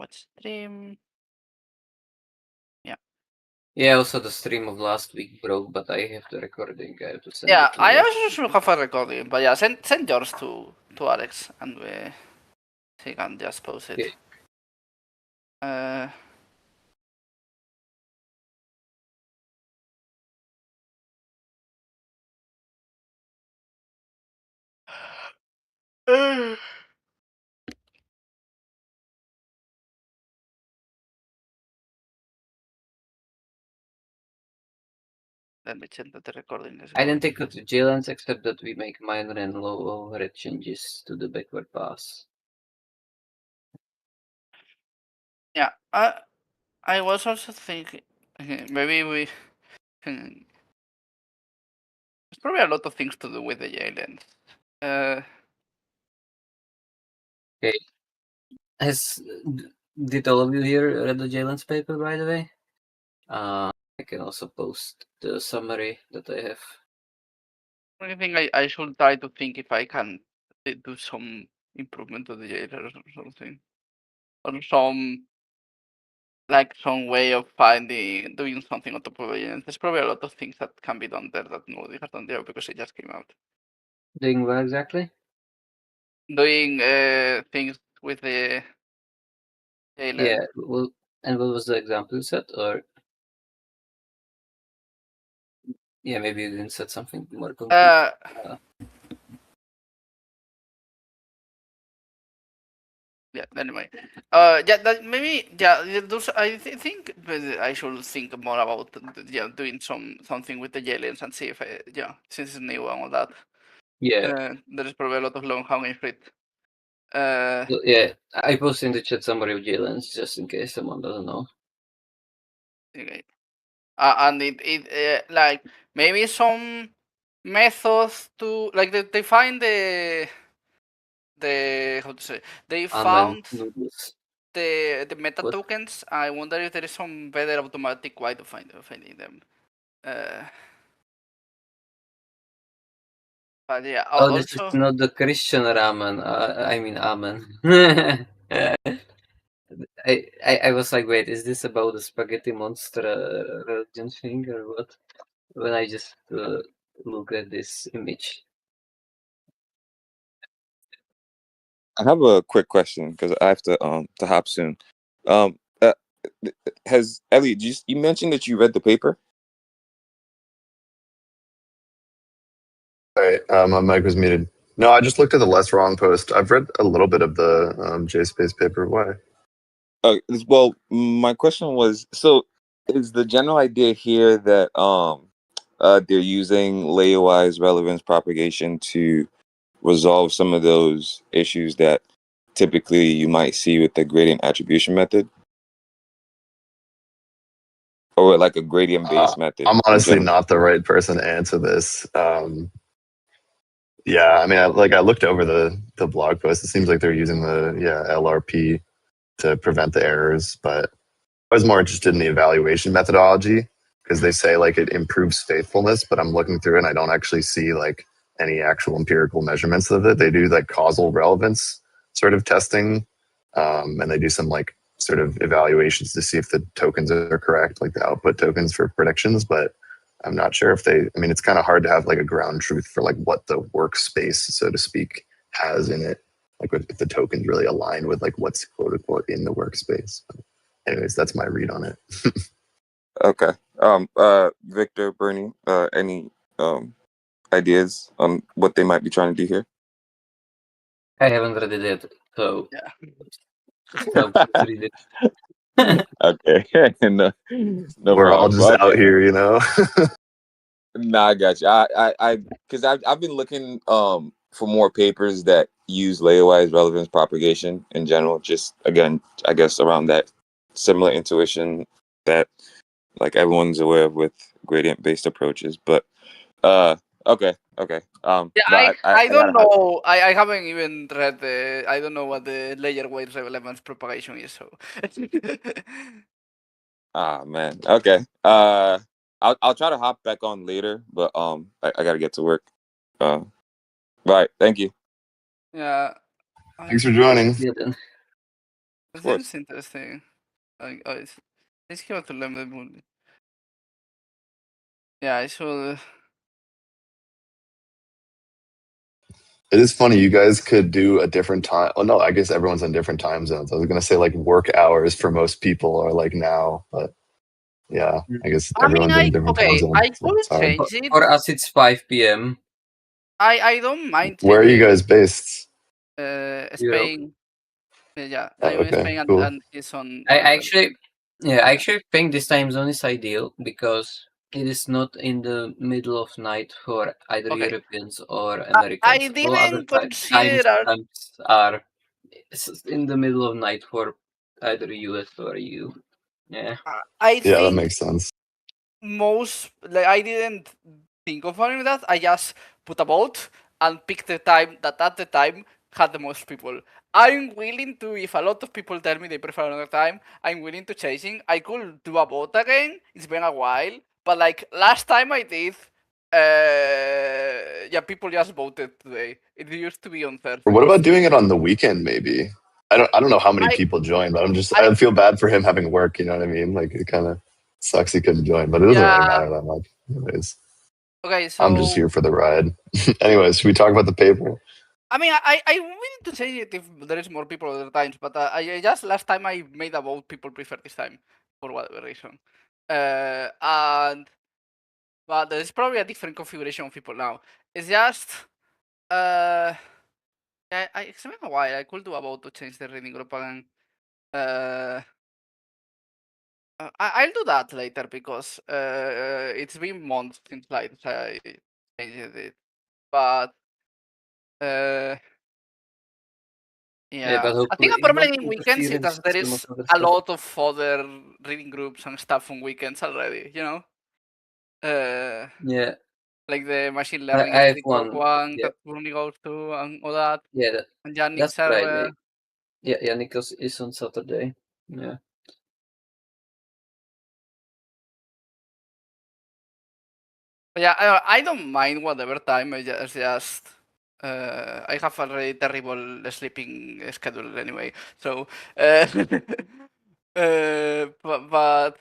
watch stream. Yeah, also the stream of last week broke, but I have the recording. I have to send Yeah, it to I you. also should have a recording, but yeah, send yours to Alex and he can just post it. Okay. Let me check that the recording is I going. didn't take it to JLens except that we make minor and low overhead changes to the backward pass. Yeah, I was also thinking maybe we can. There's probably a lot of things to do with the JLens. Okay. Did all of you here read the JLens paper, by the way? I can also post the summary that I have. I think I should try to think if I can do some improvement to the JLens or something, or some way of doing something on top of it. There's probably a lot of things that can be done there that nobody has done there because it just came out. Doing what exactly? Doing things with the JLens. Yeah, well, and what was the example you said? Or yeah, maybe you didn't set something more concrete. Yeah. Anyway, that maybe Those I think I should think more about doing something with the JLens and see if since it's new and all that. Yeah. There is probably a lot of long hanging fruit. Yeah, I posted in the chat summary of JLens just in case someone doesn't know. Okay. And it like maybe some methods to like they find the how to say they found the meta tokens. I wonder if there is some better automatic way to finding them. But yeah, this is not the Christian ramen. I mean amen. I was like, wait, is this about the spaghetti monster religion thing or what? When I just look at this image. I have a quick question because I have to hop soon. Has Elliot? You mentioned that you read the paper? Sorry, my mic was muted. No, I just looked at the less wrong post. I've read a little bit of the JSpace paper. Why? Well, my question was, so is the general idea here that they're using layer-wise relevance propagation to resolve some of those issues that typically you might see with the gradient attribution method? Or like a gradient-based method? I'm honestly not the right person to answer this. Yeah, I mean, I looked over the blog post. It seems like they're using the LRP to prevent the errors, but I was more interested in the evaluation methodology because they say like it improves faithfulness, but I'm looking through it and I don't actually see like any actual empirical measurements of it. They do like causal relevance sort of testing, and they do some like sort of evaluations to see if the tokens are correct, like the output tokens for predictions, but I'm not sure if it's kind of hard to have like a ground truth for like what the workspace, so to speak, has in it. Like if the tokens really align with like what's quote unquote in the workspace. But anyways, that's my read on it. Okay. Victor, Bernie, any ideas on what they might be trying to do here? I haven't read it yet, so yeah. Read it. Okay. no We're all just out here, you know. Nah, I got you. I because I've been looking for more papers that use layer-wise relevance propagation in general. Just again, I guess around that similar intuition that like everyone's aware of with gradient-based approaches. But okay. Yeah, I don't know. I haven't even read I don't know what the layer-wise relevance propagation is. So. Ah man. Okay. I'll try to hop back on later, but I gotta get to work. Right. Thank you. Yeah. Thanks for joining. Of This course. is interesting. Like, oh, it's here to learn the movie. Yeah, I should. It is funny. You guys could do a different time. Oh no, I guess everyone's on different time zones. I was gonna say like work hours for most people are like now, but yeah, I guess I mean, everyone's in a different time zone. I So could it's hard. change it. For us, it's 5 p.m. I don't mind Where are you changing. guys based? Europe. Spain. Yeah, Oh, I'm in okay, Spain cool. and he's on. I Well, actually, yeah, I actually think this time zone is ideal because it is not in the middle of night for either okay. Europeans or I Americans. All other didn't consider. times are in the middle of night for either US or EU. Yeah. I Yeah, that think makes sense. most like I didn't think of any of that. I just put a vote and picked the time that at the time had the most people. I'm willing to, if a lot of people tell me they prefer another time, I'm willing to changing. I could do a vote again. It's been a while, but like last time I did, yeah, people just voted today. It used to be on Or what Thursdays. about doing it on the weekend? Maybe I don't know how many I, people joined, but I, I feel bad for him having work. You know what I mean? Like it kind of sucks he couldn't join, but it doesn't really yeah. matter that much. Anyways, Okay, I'm just so here for the ride. Anyways, should we talk about the paper? I mean, I'm willing to change it if there is more people other times, but I just last time I made a vote, people prefer this time for whatever reason. And but there's probably a different configuration of people now. It's just it's been a while. I could do a vote to change the reading group again. I'll do that later because it's been months since I changed it, but Yeah, yeah, but I think hopefully a it problem won't in weekends interfere is in the that there system of is other a stuff. lot of other reading groups and stuff on weekends already, you know? Uh, Yeah, like the machine I, learning I have study group one. one Yeah, that Bruni goes to and all that, yeah, and Yannick that's server. Friday. Yeah, yeah, Nikos is on Saturday. Yeah. But yeah, I don't mind whatever time, just I have a really terrible sleeping schedule anyway, so but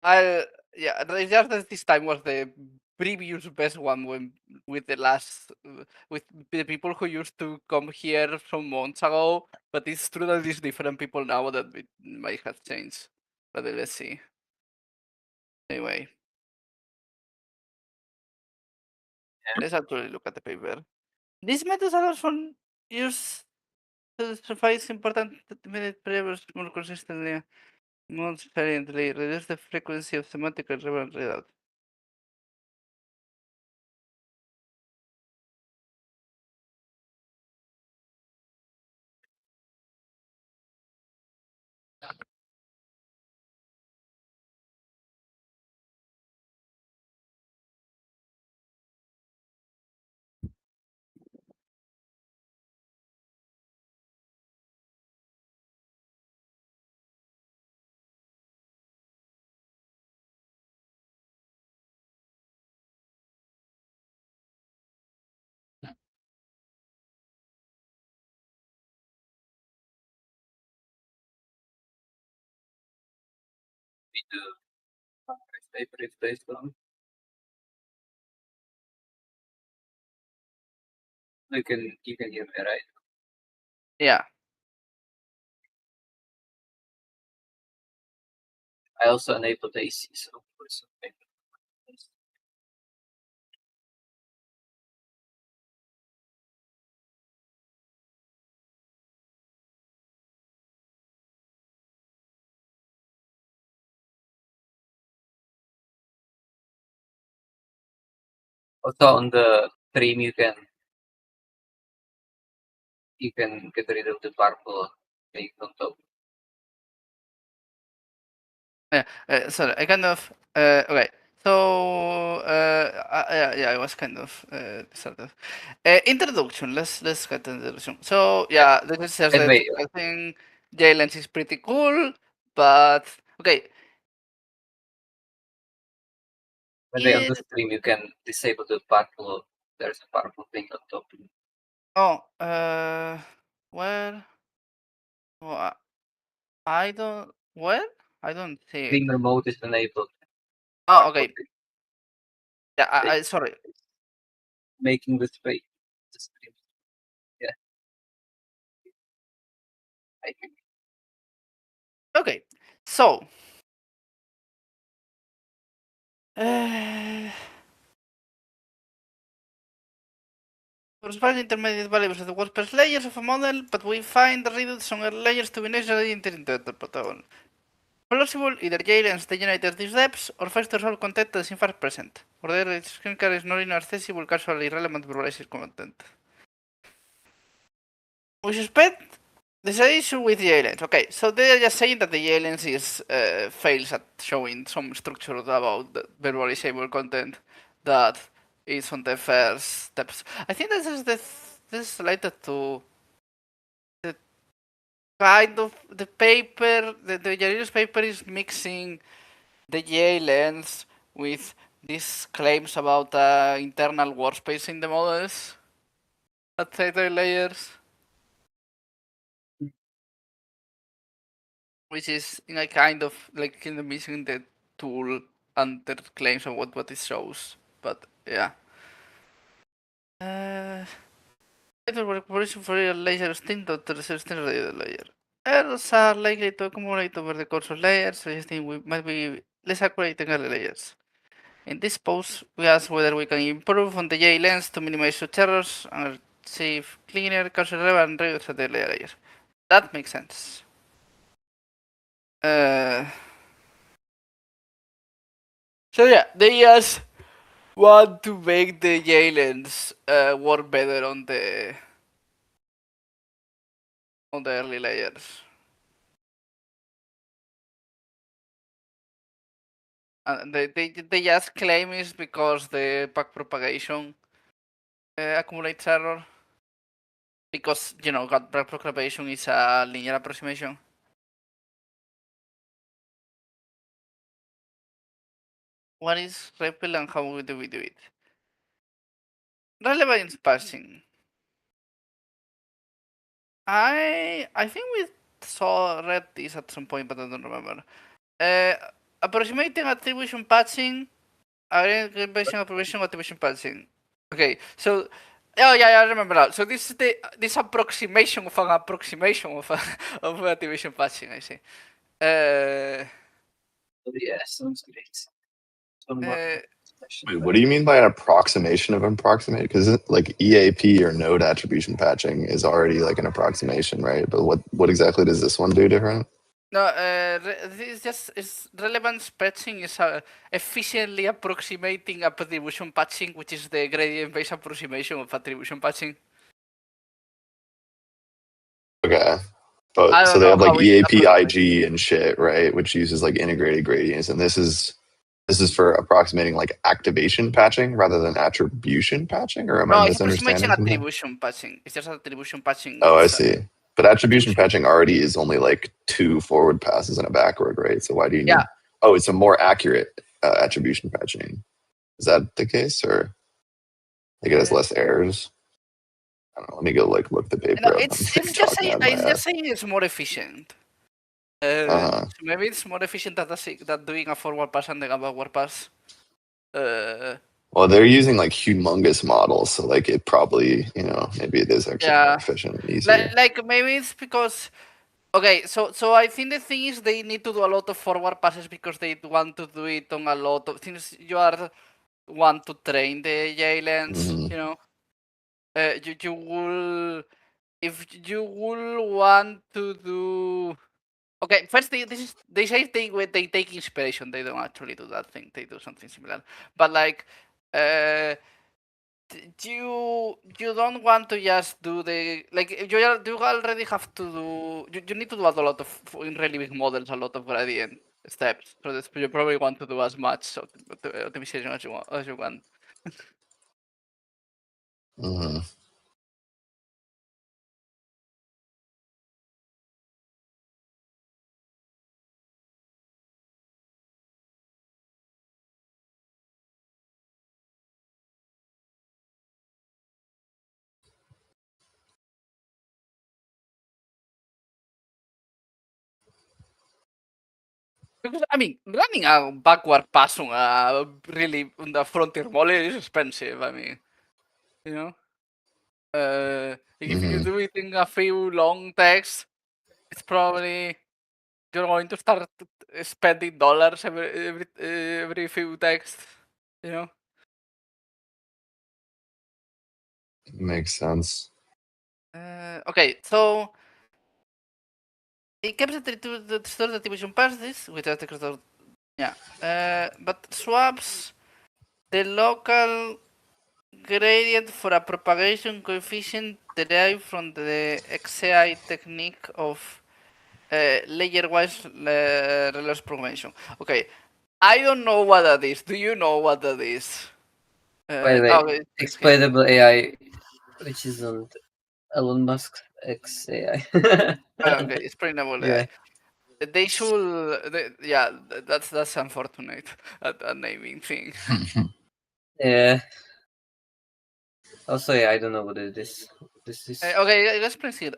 I yeah, it's just that this time was the previous best one when with the last with the people who used to come here some months ago. But it's true that it's different people now that it might have changed. But let's see. Anyway, let's actually look at the paper. These methods are also used to suffice important minute prayers more consistently, more variantly, reduce the frequency of semantic and relevant readout. We do paper is based on. You can hear me, right? Yeah. I also enabled AC, so for some paper. Also on the stream you can get rid of the purple thing on top. Yeah, sorry, I kind of okay. So yeah, I was kind of sort of introduction. Let's get to the introduction. So yeah, this is just that Anyway, I think J-Lens is pretty cool, but okay. on the stream you can disable the purple. There's a purple thing on top. Oh, where? Oh, I don't. What? I don't see it. Streamer mode is enabled. Oh, okay. Yeah, I sorry. Making the space. The stream. Yeah. I think. Okay, so. Uh, For special intermediate values of the WordPress layers of a model, but we find the reduced on early layers to be necessarily interpretable. Plausible, either JLens they generated these depths, or first to resolve content that is in fact present, or the screen card is not inaccessible, casual, irrelevant, verbalized content. We suspect there's an issue with JLens. Okay, so they're just saying that the JLens is fails at showing some structure about the verbalizable content that is on the first steps. I think this is related to the kind of the paper. The Jaril's paper is mixing the JLens with these claims about internal workspace in the models at data layers, which is in a kind of like kind of missing the tool and the claims of what it shows. But yeah. Operation for a layer extinct to the resistance layer. Errors are likely to accumulate over the course of layers, suggesting we might be less accurate in early layers. In this post, we ask whether we can improve on the J-lens to minimize such errors and achieve cleaner, causal relevant reads at the layer. That makes sense. So yeah, they just want to make the J-lens work better on the early layers. And they just claim it's because the backpropagation accumulates error. Because, you know, backpropagation is a linear approximation. What is REPL and how do we do it? Relevance parsing. I think we read this at some point, but I don't remember. Approximating attribution patching. Basing attribution patching. Okay, so oh yeah, I remember now. So this is this approximation of an approximation of of attribution patching. I see. Yeah, sounds great. Wait, what do you mean by an approximation of an approximate? Because like EAP or node attribution patching is already like an approximation, right? But what exactly does this one do different? No, this just is relevance patching is efficiently approximating attribution patching, which is the gradient-based approximation of attribution patching. Okay. I But so don't they know have like how it EAP approximates. IG and shit, right? Which uses like integrated gradients. And this is for approximating like activation patching rather than attribution patching, or am I No, it's approximation misunderstanding something? attribution patching. It's just attribution patching Oh, I with see. But attribution attribution. patching already is only like 2 forward passes and a backward, right? So why do you need? Yeah. Oh, it's a more accurate attribution patching. Is that the case, or like it has less errors? I don't know. Let me go like look the No, paper up. I'm it's like just talking saying out of my ass. it's more efficient. Uh-huh. So maybe it's more efficient than doing a forward pass and then a backward pass. Well, they're using like humongous models, so like it probably, maybe it is actually more Yeah. efficient and easier. Like maybe it's because okay, so I think the thing is they need to do a lot of forward passes because they want to do it on a lot of things. You are want to train the JLens, Mhm. you know. You will if you will want to do. Okay, first they say they take inspiration. They don't actually do that thing. They do something similar, but like. You don't want to just do the like you already have to do you need to do a lot of in really big models a lot of gradient steps, so you probably want to do as much optimization as you want. Mhm. Because I mean, running a backward pass on a really on the frontier volley is expensive. I mean, you know, if you Mhm. do it in a few long texts, it's probably you're going to start spending dollars every few texts. You know. Makes sense. Okay, so it keeps the store distribution past this, which is the yeah. But swaps the local gradient for a propagation coefficient derived from the XAI technique of layer-wise relay propagation. Okay, I don't know what that is. Do you know what that is? By the way, Okay, it's here. explainable AI, which is on Elon Musk's XAI. Okay, explainable Yeah. AI. They should. Yeah, that's unfortunate. That naming thing. Yeah. Also, yeah, I don't know what it is. This is Okay, let's proceed.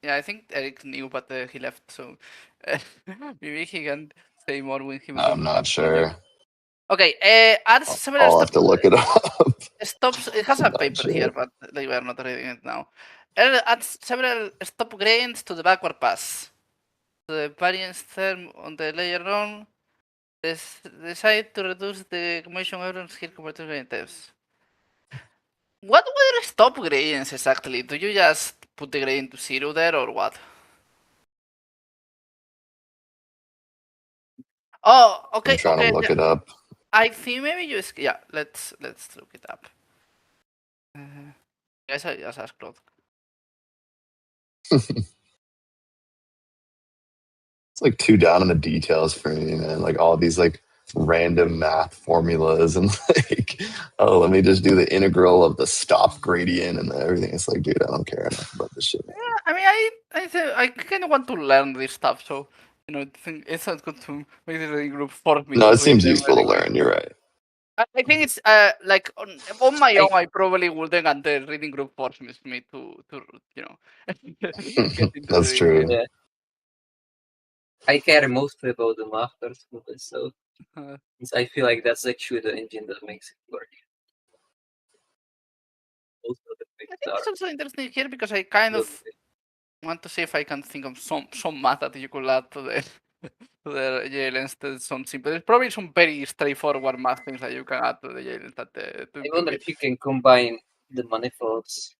Yeah, I think Eric knew, but he left, so maybe he can say more when he I'm becomes not familiar. sure. Okay, adds several I'll have to look it up. stops. It has I'm a not paper sure. here, but we are not reading it now. It adds several stop gradients to the backward pass. The variance term on the layer run decide to reduce the combination errors here compared to gradient types. What were stop gradients exactly? Do you just put the gradient to 0 there or what? Oh, I'm okay, trying to okay. look Yeah. it up. I think maybe yeah. Let's look it up. Guess I just asked Claude. It's like too down in the details for me, man. Like all these like random math formulas and like, oh, let me just do the integral of the stop gradient and everything. It's like, dude, I don't care enough about this shit, man. Yeah, I mean, I kind of want to learn this stuff, so I think it's not good to make the reading group force me No, to it read seems useful to everything. learn. You're right. I think it's like on my I own, I probably wouldn't, and the reading group forces me to you know get into That's reading it. true. yeah. I care mostly about the master movement, so Uh, I feel like that's actually the engine that makes it work. Most of the I things think it's are also interesting here because I kind built of with. want to see if I can think of some math that you could add to the to the jail instead some simple. There's probably some very straightforward math things that you can add to the jail that to I improve wonder it. if you can combine the manifolds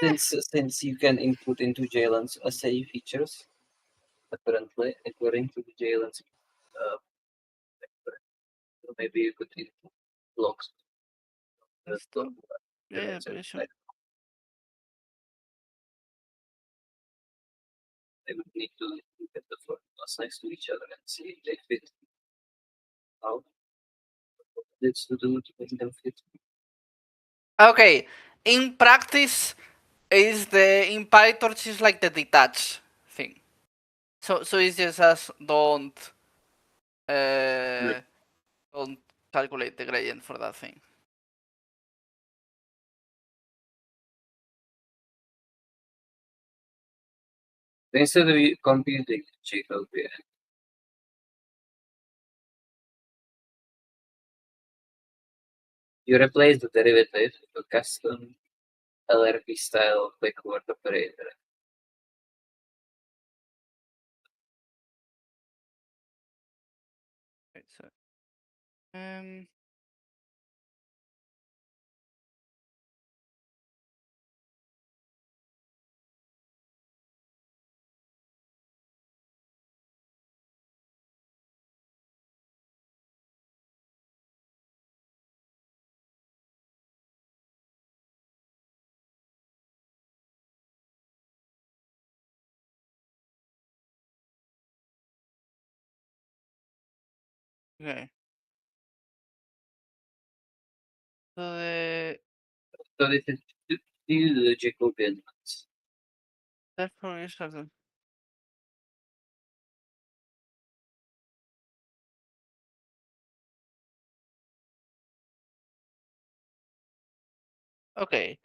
since you can input into JLens assay features. Apparently, according to the JLens, so maybe you could input blocks. That's true. Yeah, pretty sure. I would need to look at the formulas next to each other and see if they fit. How it's to do to make them fit. Okay, in practice, is the in PyTorch is like the detach thing. So it's just as don't calculate the gradient for that thing. Instead of computing Jacobian, you replace the derivative with a custom LRP style quick word operator. Okay, so um. Okay. So So this is still the Jacobian ones. therefore is as okay.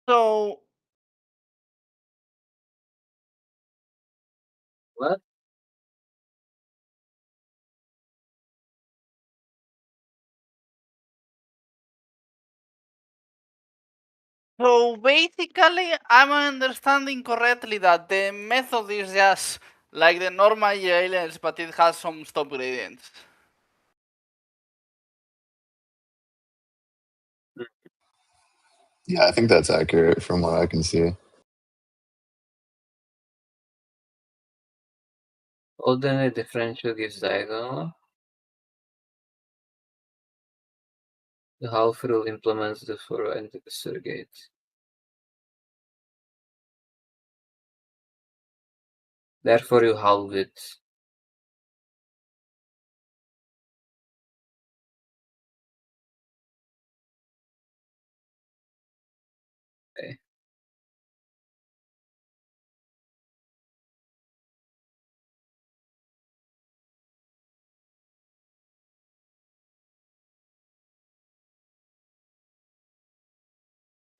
So What? So basically, I'm understanding correctly that the method is just like the normal JLens, but it has some stop gradients. Yeah, I think that's accurate from what I can see. Alternate differential gives diagonal. The half rule implements the forward and the surrogate. Therefore, you halve it. Okay.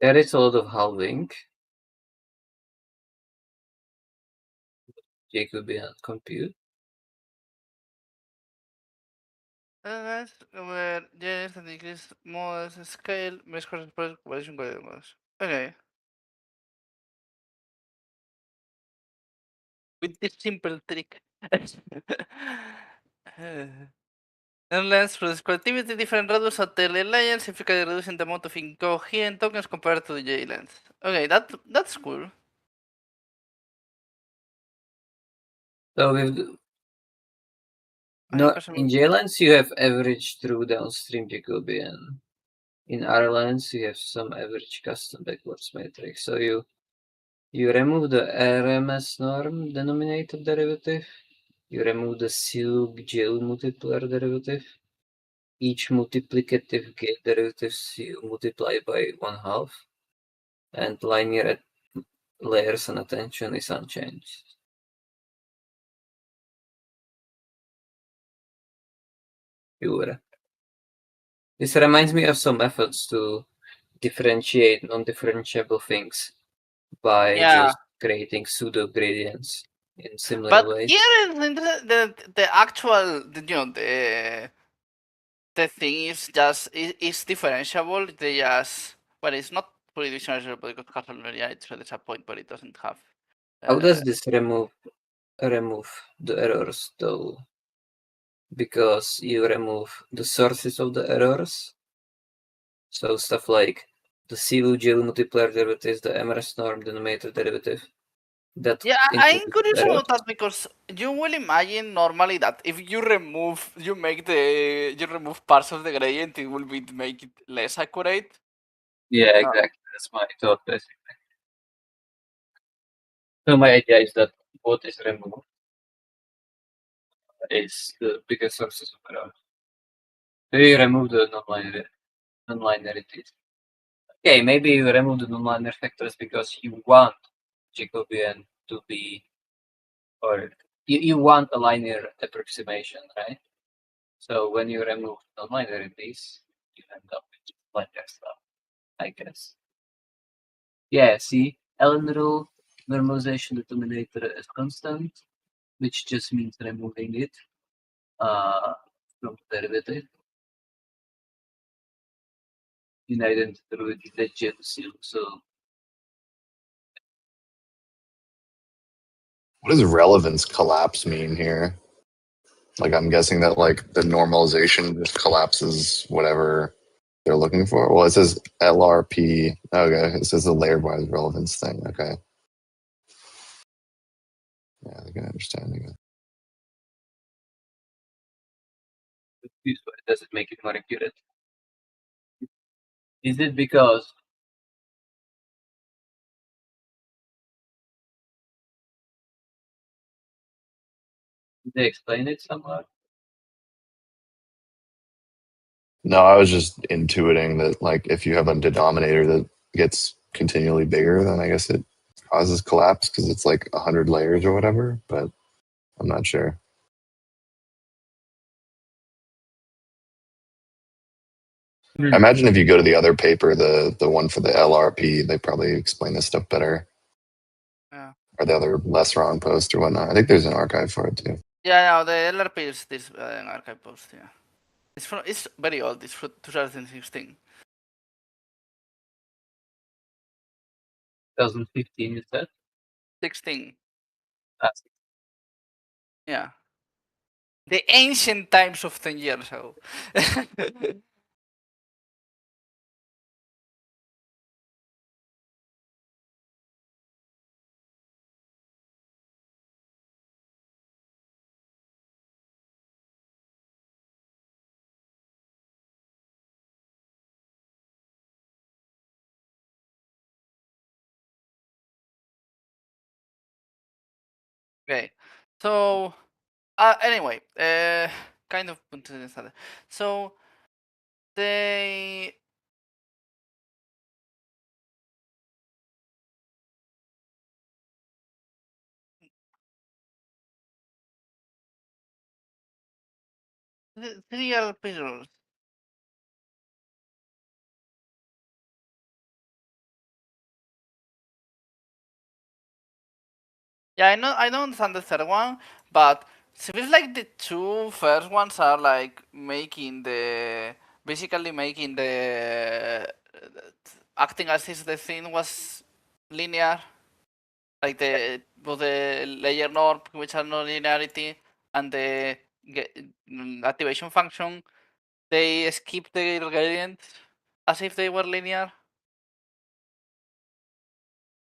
There is a lot of halving. Jacobian compute. Where JLens and decrease models scale, mesh corresponding population models. Okay. With this simple trick. And lens for activity different reduce at the layer, significantly reducing the amount of incoherent tokens compared to the JLens. Okay, that's cool. So with in JLens you have average true downstream Jacobian. In RLens you have some average custom backwards matrix. So you remove the RMS norm denominator derivative. You remove the silk gel multiplier derivative. Each multiplicative gate derivatives you multiply by 1/2, and linear layers and attention is unchanged. Pure. This reminds me of some methods to differentiate non-differentiable things by just creating pseudo gradients in similar But ways. here is the actual, the thing is just is differentiable. They just, well, it's not fully differentiable because it has linearity, so there's a point where it doesn't have. How does this remove the errors though? Because you remove the sources of the errors. So stuff like the CU-GL multiplier derivatives, the MRS norm denominator derivative. That Yeah, I'm curious errors. about that because you will imagine normally that if you remove parts of the gradient, it will make it less accurate. Yeah, exactly. That's my thought basically. So my idea is that what is removed is the biggest sources of error. So you remove the non-linearities. Okay, maybe you remove the non-linear factors because you want Jacobian to be, or you want a linear approximation, right? So when you remove non-linearities, you end up with linear stuff, I guess. Yeah, see, Allen rule, normalization denominator is constant, which just means removing it from the derivative. In identity with the GCL. So What does relevance collapse mean here? Like, I'm guessing that like the normalization just collapses whatever they're looking for. Well, it says LRP. Okay, it says the layer-wise relevance thing. Okay. Yeah, I can understand it. does it make it more accurate? Is it because they explain it somewhere? No, I was just intuiting that like if you have a denominator that gets continually bigger, then I guess it causes collapse because it's like 100 layers or whatever. But I'm not sure. I imagine if you go to the other paper, the one for the LRP, they probably explain this stuff better. Yeah. or the other less wrong post or whatnot. I think there's an archive for it too. Yeah, no, the LRP is this archive post. Yeah, it's very old. It's from 2016. 2015, you said? 16. Ah, Yeah, the ancient times of 10 years ago. Okay, so anyway, kind of put this other. So they serial pillars. Yeah, I don't understand the third one, but it feels like the two first ones are like basically making acting as if the thing was linear, like both the layer norm, which has no linearity, and the activation function, they skip the gradient as if they were linear.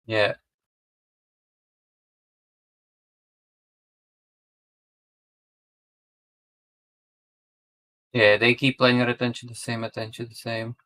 yeah. Yeah, they keep linear attention the same, attention the same.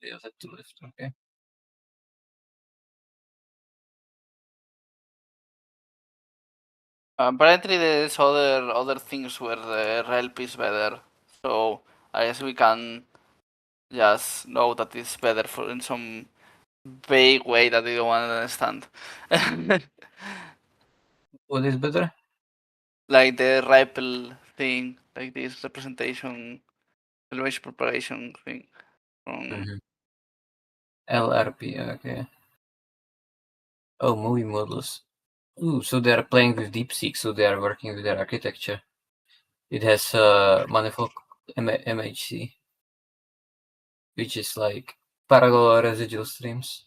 They have to lift, okay. Apparently, there's other things where the RELP is better, so I guess we can just know that it's better for in some vague way that we don't want to understand. What is better? Like the ripple thing, like this representation, elevation propagation thing from. LRP, okay. Oh, movie models. Ooh, so they are playing with DeepSeek, so they are working with their architecture. It has manifold MHC, which is like parallel residual streams.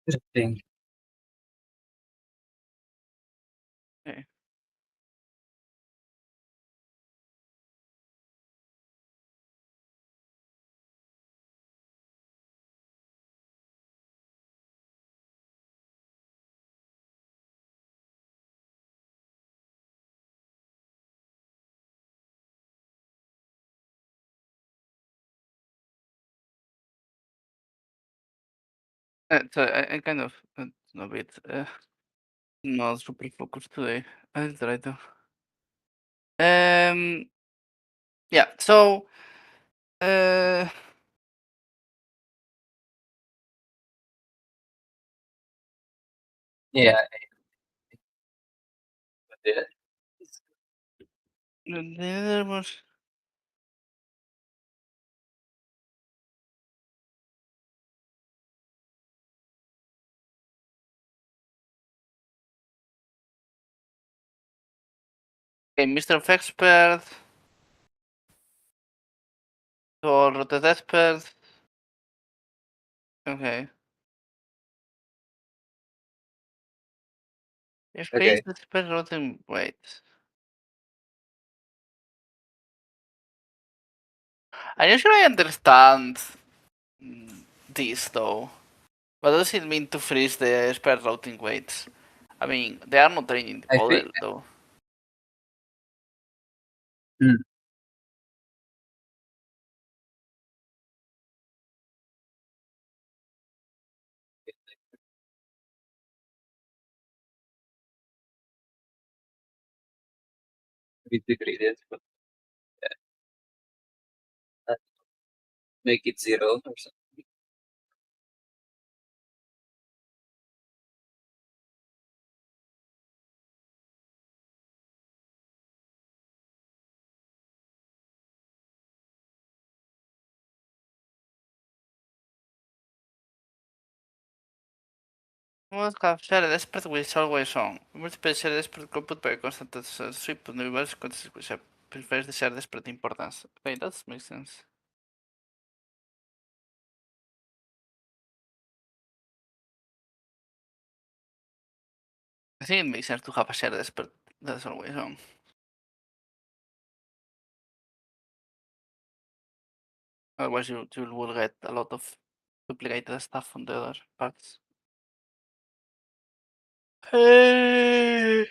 Interesting. Okay. So I kind of a bit not super focused today. I'll try to. Yeah. So Yeah. Yeah. there was. Okay, Mr. Expert or Rotet Expert. Okay. If Okay. face expert rotten, wait. I usually understand this though. What does it mean to freeze the expert routing weights? I mean, they are not training the I model think. though. With the gradient, but make it 0 or something. Must have shared expert with always on. Multiple shared expert compute by constant sweep to universe which prefers the shared expert importance. Okay, that makes sense. I think it makes sense to have a shared expert that's always on. Otherwise you will get a lot of duplicated stuff on the other parts. Hey.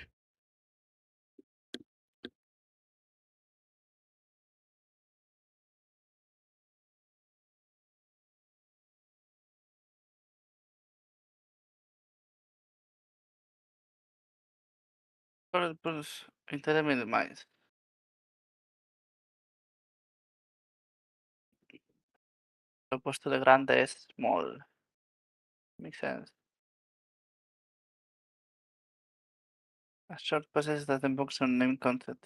Pues enteramente mais. Lo opuesto de grande es small. Makes sense. A short possesses that invokes on name content.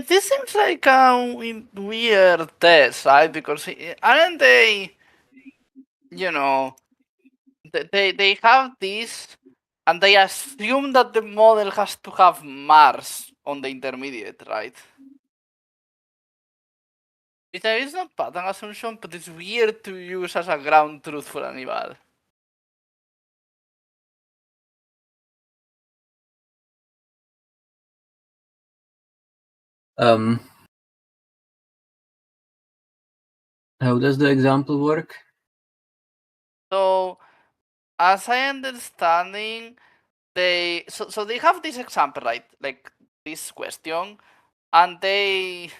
This seems like a weird test, right? Because aren't they, you know, they have this, and they assume that the model has to have Mars on the intermediate, right? It's not bad an assumption, but it's weird to use as a ground truth for an eval. How does the example work? So, as I understanding, they so they have this example, right? Like this question, and they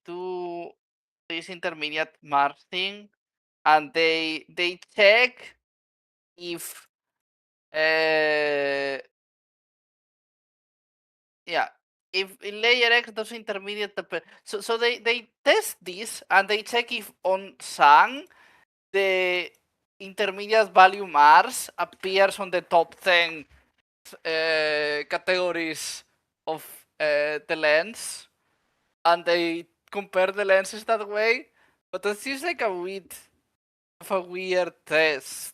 do this intermediate Mars thing, and they check if yeah, if in layer X those intermediate so they test this and they check if on Sang the intermediate value Mars appears on the top 10 categories of the lens, and they compare the lenses that way. But that seems like a weird test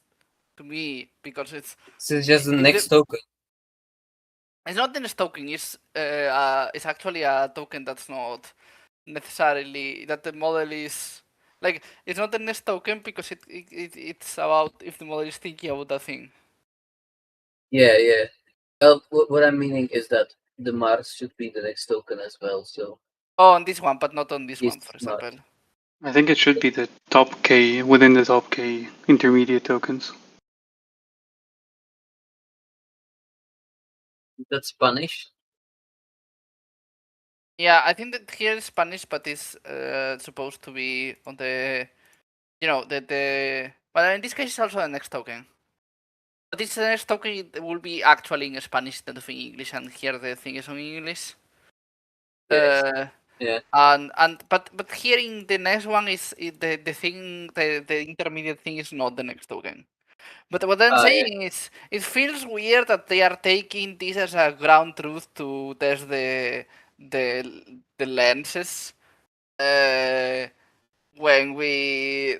to me, because It's just the next token. it's not the next token. It's actually a token that's not necessarily that the model is Like it's not the next token because it's about if the model is thinking about that thing. Yeah, yeah. Well, what I'm meaning is that the Mars should be the next token as well. So Oh, on this one, but not on this one, it's for not. example. I think it should be the top K within the top K intermediate tokens. That's Spanish. Yeah, I think that here is Spanish, but it's supposed to be on the, the. But in this case, it's also the next token. But this next token it will be actually in Spanish instead of in English, and here the thing is on English. Yes. Yeah. And but here in the next one is the thing the intermediate thing is not the next token. But what I'm saying is, it feels weird that they are taking this as a ground truth to test the lenses. When we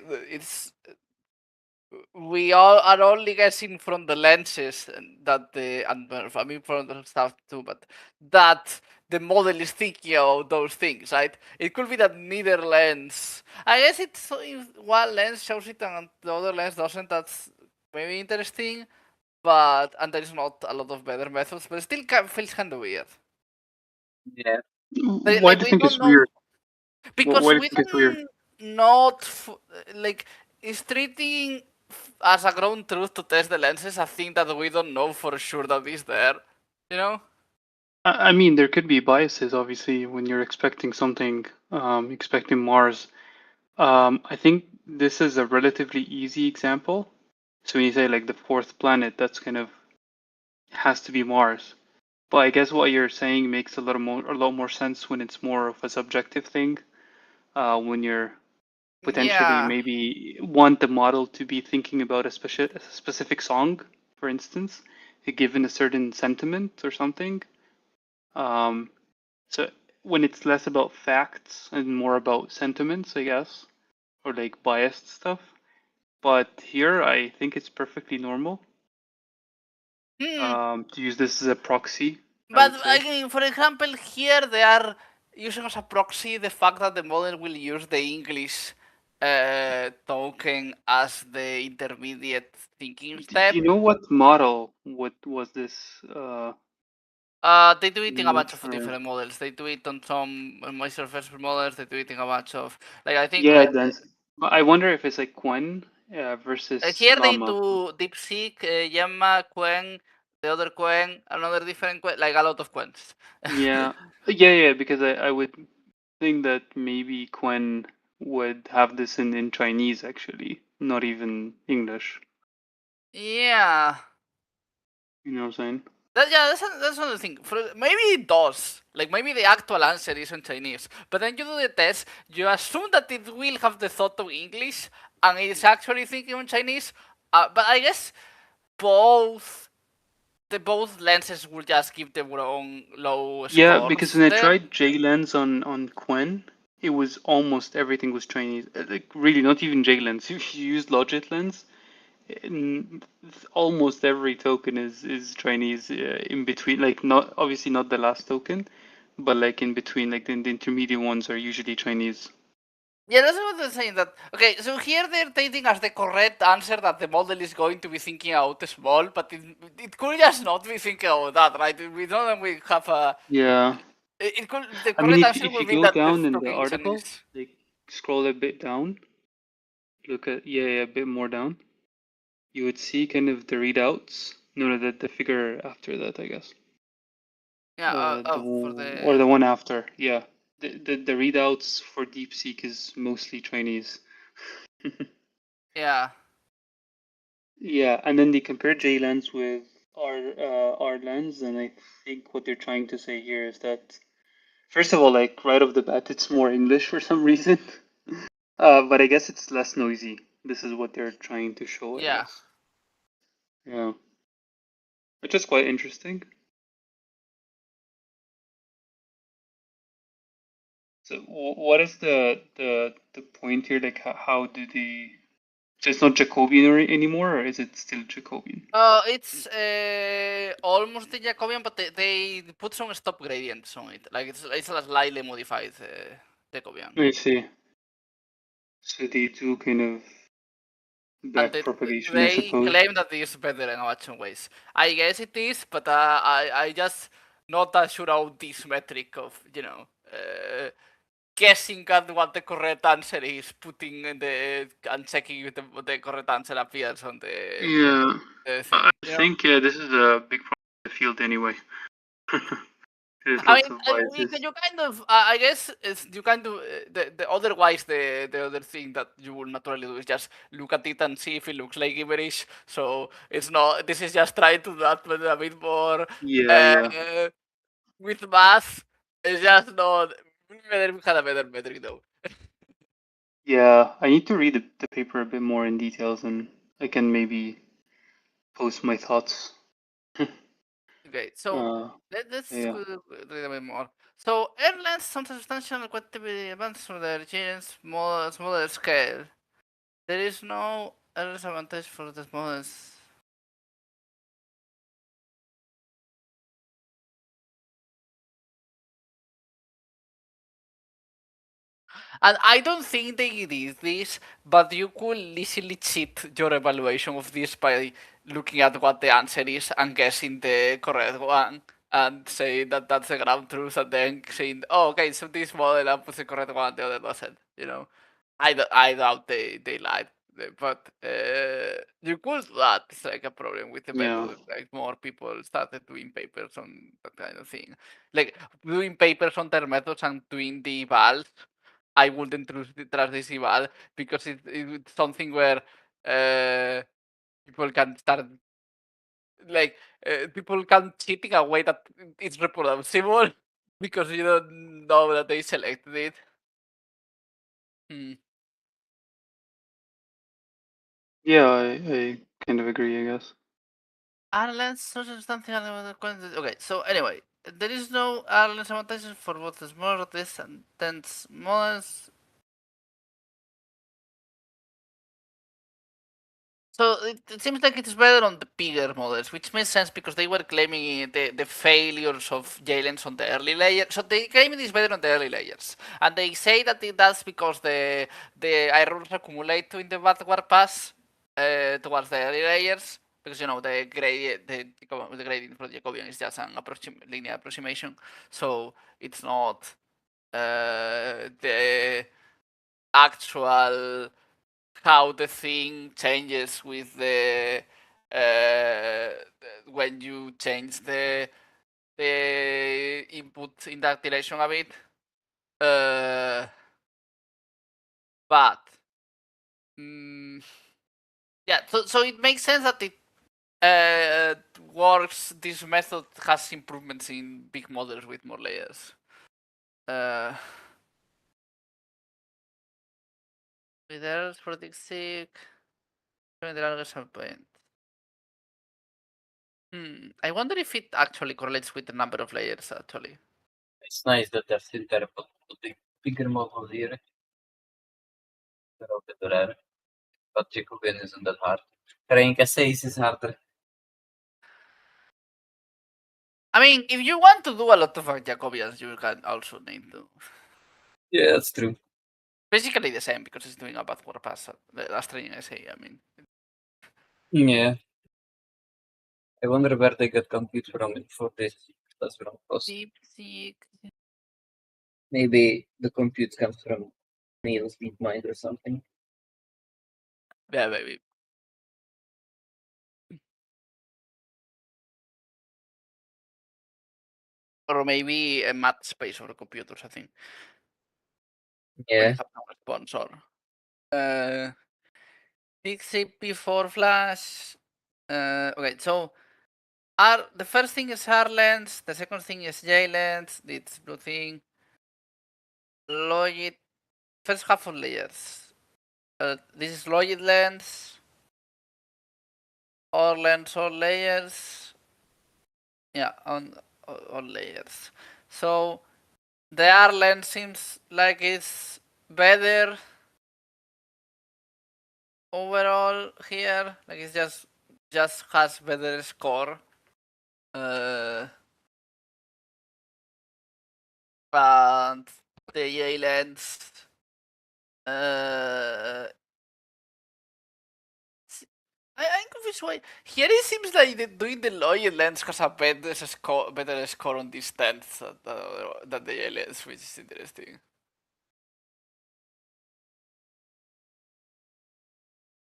all are only guessing from the lenses that and I mean from the stuff too, but that the model is thinking about those things, right? It could be that neither lens. I guess it's if one lens shows it and the other lens doesn't. That's maybe interesting, but and there is not a lot of better methods, but it still feels kind of weird. Yeah. Why do you We think don't it's know weird? because Why do you we think it's weird? don't not like is treating as a ground truth to test the lenses a thing that we don't know for sure that is there, you know? I mean, there could be biases, obviously, when you're expecting something, expecting Mars. I think this is a relatively easy example. So when you say like the fourth planet, that's kind of has to be Mars. But I guess what you're saying makes a lot more sense when it's more of a subjective thing. When you're potentially Yeah. maybe want the model to be thinking about a specific song, for instance, given a certain sentiment or something. So when it's less about facts and more about sentiments, I guess, or like biased stuff. But here, I think it's perfectly normal to use this as a proxy, I But would say. for example, here they are using as a proxy the fact that the model will use the English token as the intermediate thinking Do step. you know what model was this? They do it in a Not bunch of sure. different models. They do it on some moisture first models. They do it in a bunch of I think Yeah, advanced. I wonder if it's like Quen versus here they Llama. do DeepSeek, Gemma, Quen, the other Quen, another different Quen, like a lot of Quens. Yeah, yeah, because I would think that maybe Quen would have this in Chinese actually, not even English. Yeah. You know what I'm saying? That's another thing. Maybe it does. Like maybe the actual answer is in Chinese. But then you do the test, you assume that it will have the thought of English, and it's actually thinking in Chinese. But I guess both both lenses will just give the wrong low Yeah, because scores when I there. tried J-Lens on Quen, it was almost everything was Chinese. Like really, not even J-Lens. If you use Logit Lens, almost every token is Chinese in between. Like not obviously not the last token, but like in between, like the intermediate ones are usually Chinese. Yeah, that's what they're saying. That okay, so here they're taking as the correct answer that the model is going to be thinking out small, but it could just not be thinking about that, right? We know that we have a. Yeah, It could the I mean, correct answer if will you be go that down it's in the talking article, Chinese. like scroll a bit down, look at yeah, a bit more down, you would see kind of the readouts. No, the figure after that, I guess. Yeah. For Or the. the one after, yeah. The readouts for DeepSeek is mostly Chinese. Yeah. Yeah, and then they compare JLens with our lens, and I think what they're trying to say here is that first of all, like right off the bat, it's more English for some reason. But I guess it's less noisy. This is what they're trying to show, I Yeah. guess. Yeah, which is quite interesting. So, what is the point here? Like, how do they? So it's not Jacobian anymore, or is it still Jacobian? It's almost the Jacobian, but they put some stop gradients on it. Like it's a slightly modified Jacobian. I see. So they do kind of And backpropagation, I they suppose. claim that it's better in some ways. I guess it is, but I just not that sure of this metric of guessing at what the correct answer is, putting in the and checking if the correct answer appears on Yeah, the I thing. think this is a big problem in the field anyway. There's I lots mean, of biases. you kind of, I guess, you kind of, the otherwise, the other thing that you will naturally do is just look at it and see if it looks like gibberish. So it's not, this is just trying to do that but a bit more Yeah. with math. It's just not, we had a better metric though. Yeah, I need to read the paper a bit more in details and I can maybe post my thoughts. Okay, so let's Yeah. read a bit more. So airlines some substantial quantity advantage for the region's smaller scale. There is no advantage for the smallest. And I don't think they did this, but you could easily cheat your evaluation of this by looking at what the answer is and guessing the correct one and saying that that's the ground truth and then saying, oh, okay, so this model outputs the correct one, the other doesn't, I doubt they lied. But you could do that. It's like a problem with the Yeah. method. Like more people started doing papers on that kind of thing. Like doing papers on their methods and doing the evals. I wouldn't trust this eval because it's something where people can start like people can cheat in a way that it's reproducible because you don't know that they selected it. Hmm. Yeah, I kind of agree, I guess. Ireland's social something. Okay, so anyway, there is no Ireland's advantage for both the smaller this and dense models. So it seems like it's better on the bigger models, which makes sense because they were claiming the failures of Jalen's on the early layers. So they claim it is better on the early layers, and they say that that's because the errors accumulate in the backward pass towards the early layers. Because the gradient for the Jacobian is just an linear approximation, so it's not the actual how the thing changes with the when you change the input in that direction a bit. But yeah, so it makes sense that it works. This method has improvements in big models with more layers. With errors for the sick, the largest point. I wonder if it actually correlates with the number of layers, actually. It's nice that they're still there, but putting bigger models here. They're a bit rare. But Jacobian isn't that hard. Rank essays is harder. I mean, if you want to do a lot of Jacobians, you can also need to. Yeah, that's true. Basically the same because it's doing a backward pass. The last training essay, I mean. Yeah. I wonder where they get compute from for this. That's wrong cost. Maybe the compute comes from Neil's DeepMind or something. Yeah, maybe. Or maybe a math space or computers, I think. Yeah. When you have no sponsor. Dixit before Flash. Okay, so the first thing is Harlands, the second thing is Jaylands, this blue thing. Logit. First half of layers. This is Logit lens. All lens, all layers. Yeah, on all layers. So the R lens seems like it's better overall here. Like it's just has better score. And the A lens I'm confused why. Here it seems like doing the Lloyd lens has a better score on this 10th than the aliens, which is interesting.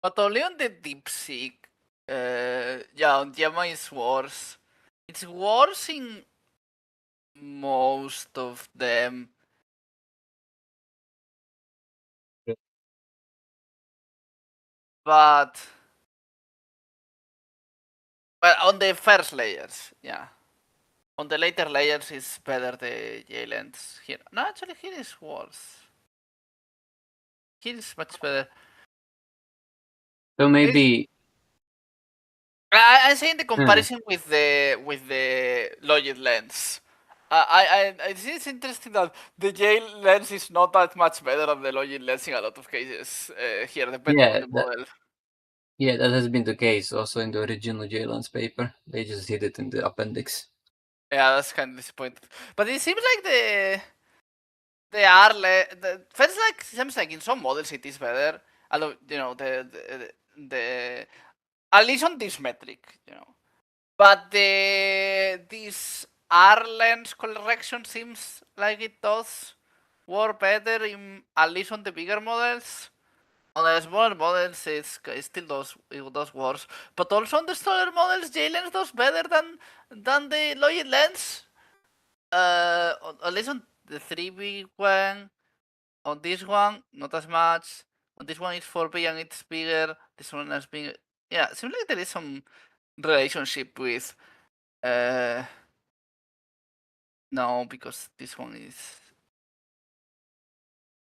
But only on the deep sea. Yeah, on Yama is worse. It's worse in most of them. But well, on the first layers, yeah. On the later layers is better the J-lens here. No, actually here is worse. Here is much better. So maybe I'm saying the comparison with the Logit lens. I think it's interesting that the J lens is not that much better than the Logit lens in a lot of cases here, depending on the model. Yeah, that has been the case also in the original J-Lens paper. They just hid it in the appendix. Yeah, that's kind of disappointing. But it seems like the R the first like seems like in some models it is better. Although you know the at least on this metric, you know. But this R lens correction seems like it does work better in at least on the bigger models. On the smaller models, it does worse. But also on the smaller models, J lens does better than the Logit lens. At least on the 3B one. On this one, not as much. On this one, it's 4B and it's bigger. This one is bigger. Yeah, it seems like there is some relationship with. No, because this one is.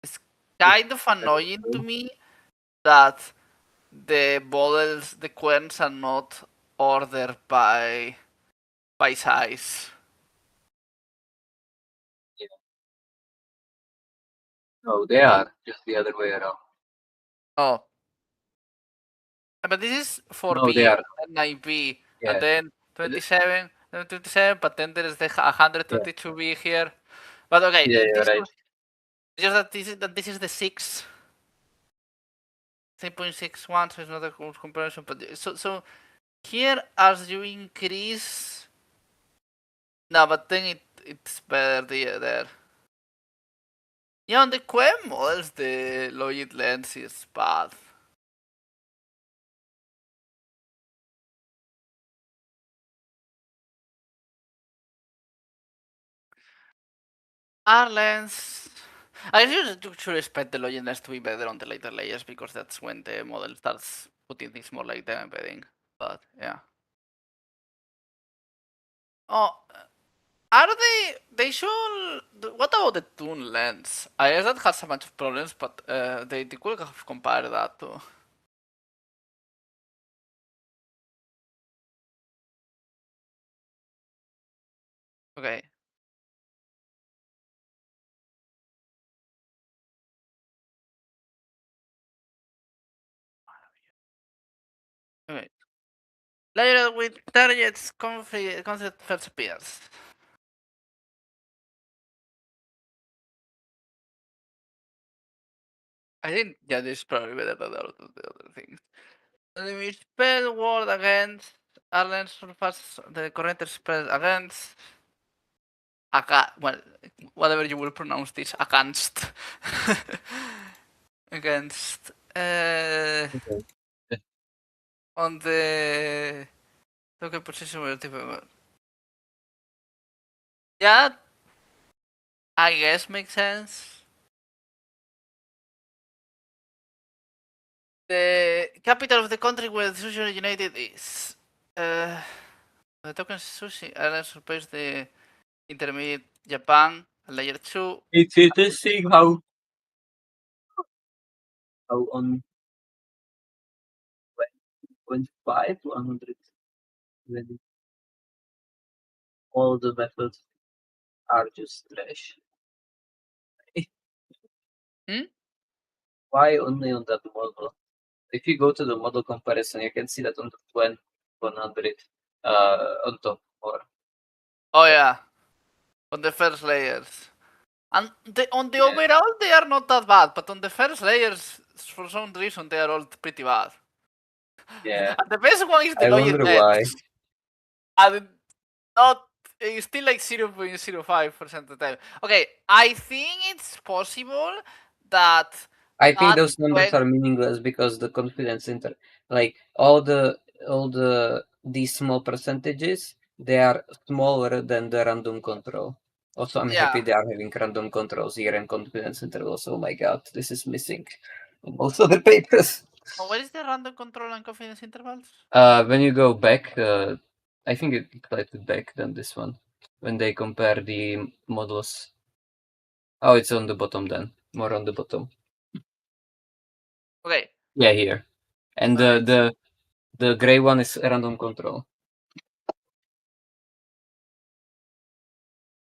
It's kind of annoying to me that the models, the querns are not ordered by size. No, they are just the other way around. Oh. But this is 4B No, they are. and 9B, Yeah. and then 27, but then there is the 122B here. But okay, Yeah, you're right. Just that this is the 3.61, so it's not a good comparison. But so here as you increase, no, but then it's better there. Yeah, on the Quem models, the Logit lens is bad. R lens. I should expect the Logit lens to be better on the later layers because that's when the model starts putting things more like the embedding. But yeah. Oh, are they should. What about the Toon lens? I guess that has a bunch of problems, but they could have compared that to. Okay. Okay. Later with targets concept first appears. I think yeah, this is probably better than all of the other things. We spell word against Arlen surpass the current spell against well, whatever you will pronounce this against against on the token position relative. Yeah, I guess makes sense. The capital of the country where the sushi originated is the token sushi Ireland surpassed the intermediate Japan layer 2. It's interesting how on 1.5 to 100 when all the methods are just trash. Why only on that model? If you go to the model comparison, you can see that on the 20, 100 on top. Or Oh yeah, on the first layers. And on the overall, they are not that bad, but on the first layers, for some reason, they are all pretty bad. Yeah. And the best one is the I lowest wonder why. and not it's still like 0.05% of the time. Okay, I think it's possible that I think that those numbers when are meaningless because the confidence like these small percentages, they are smaller than the random control. Also, I'm happy they are having random controls here and confidence intervals. Oh my god, this is missing in most of the papers. what is the random control and confidence intervals? When you go back, I think it slightly back than this one. When they compare the models. Oh, it's on the bottom then. More on the bottom. Okay. Yeah, here. And Nice. the gray one is random control.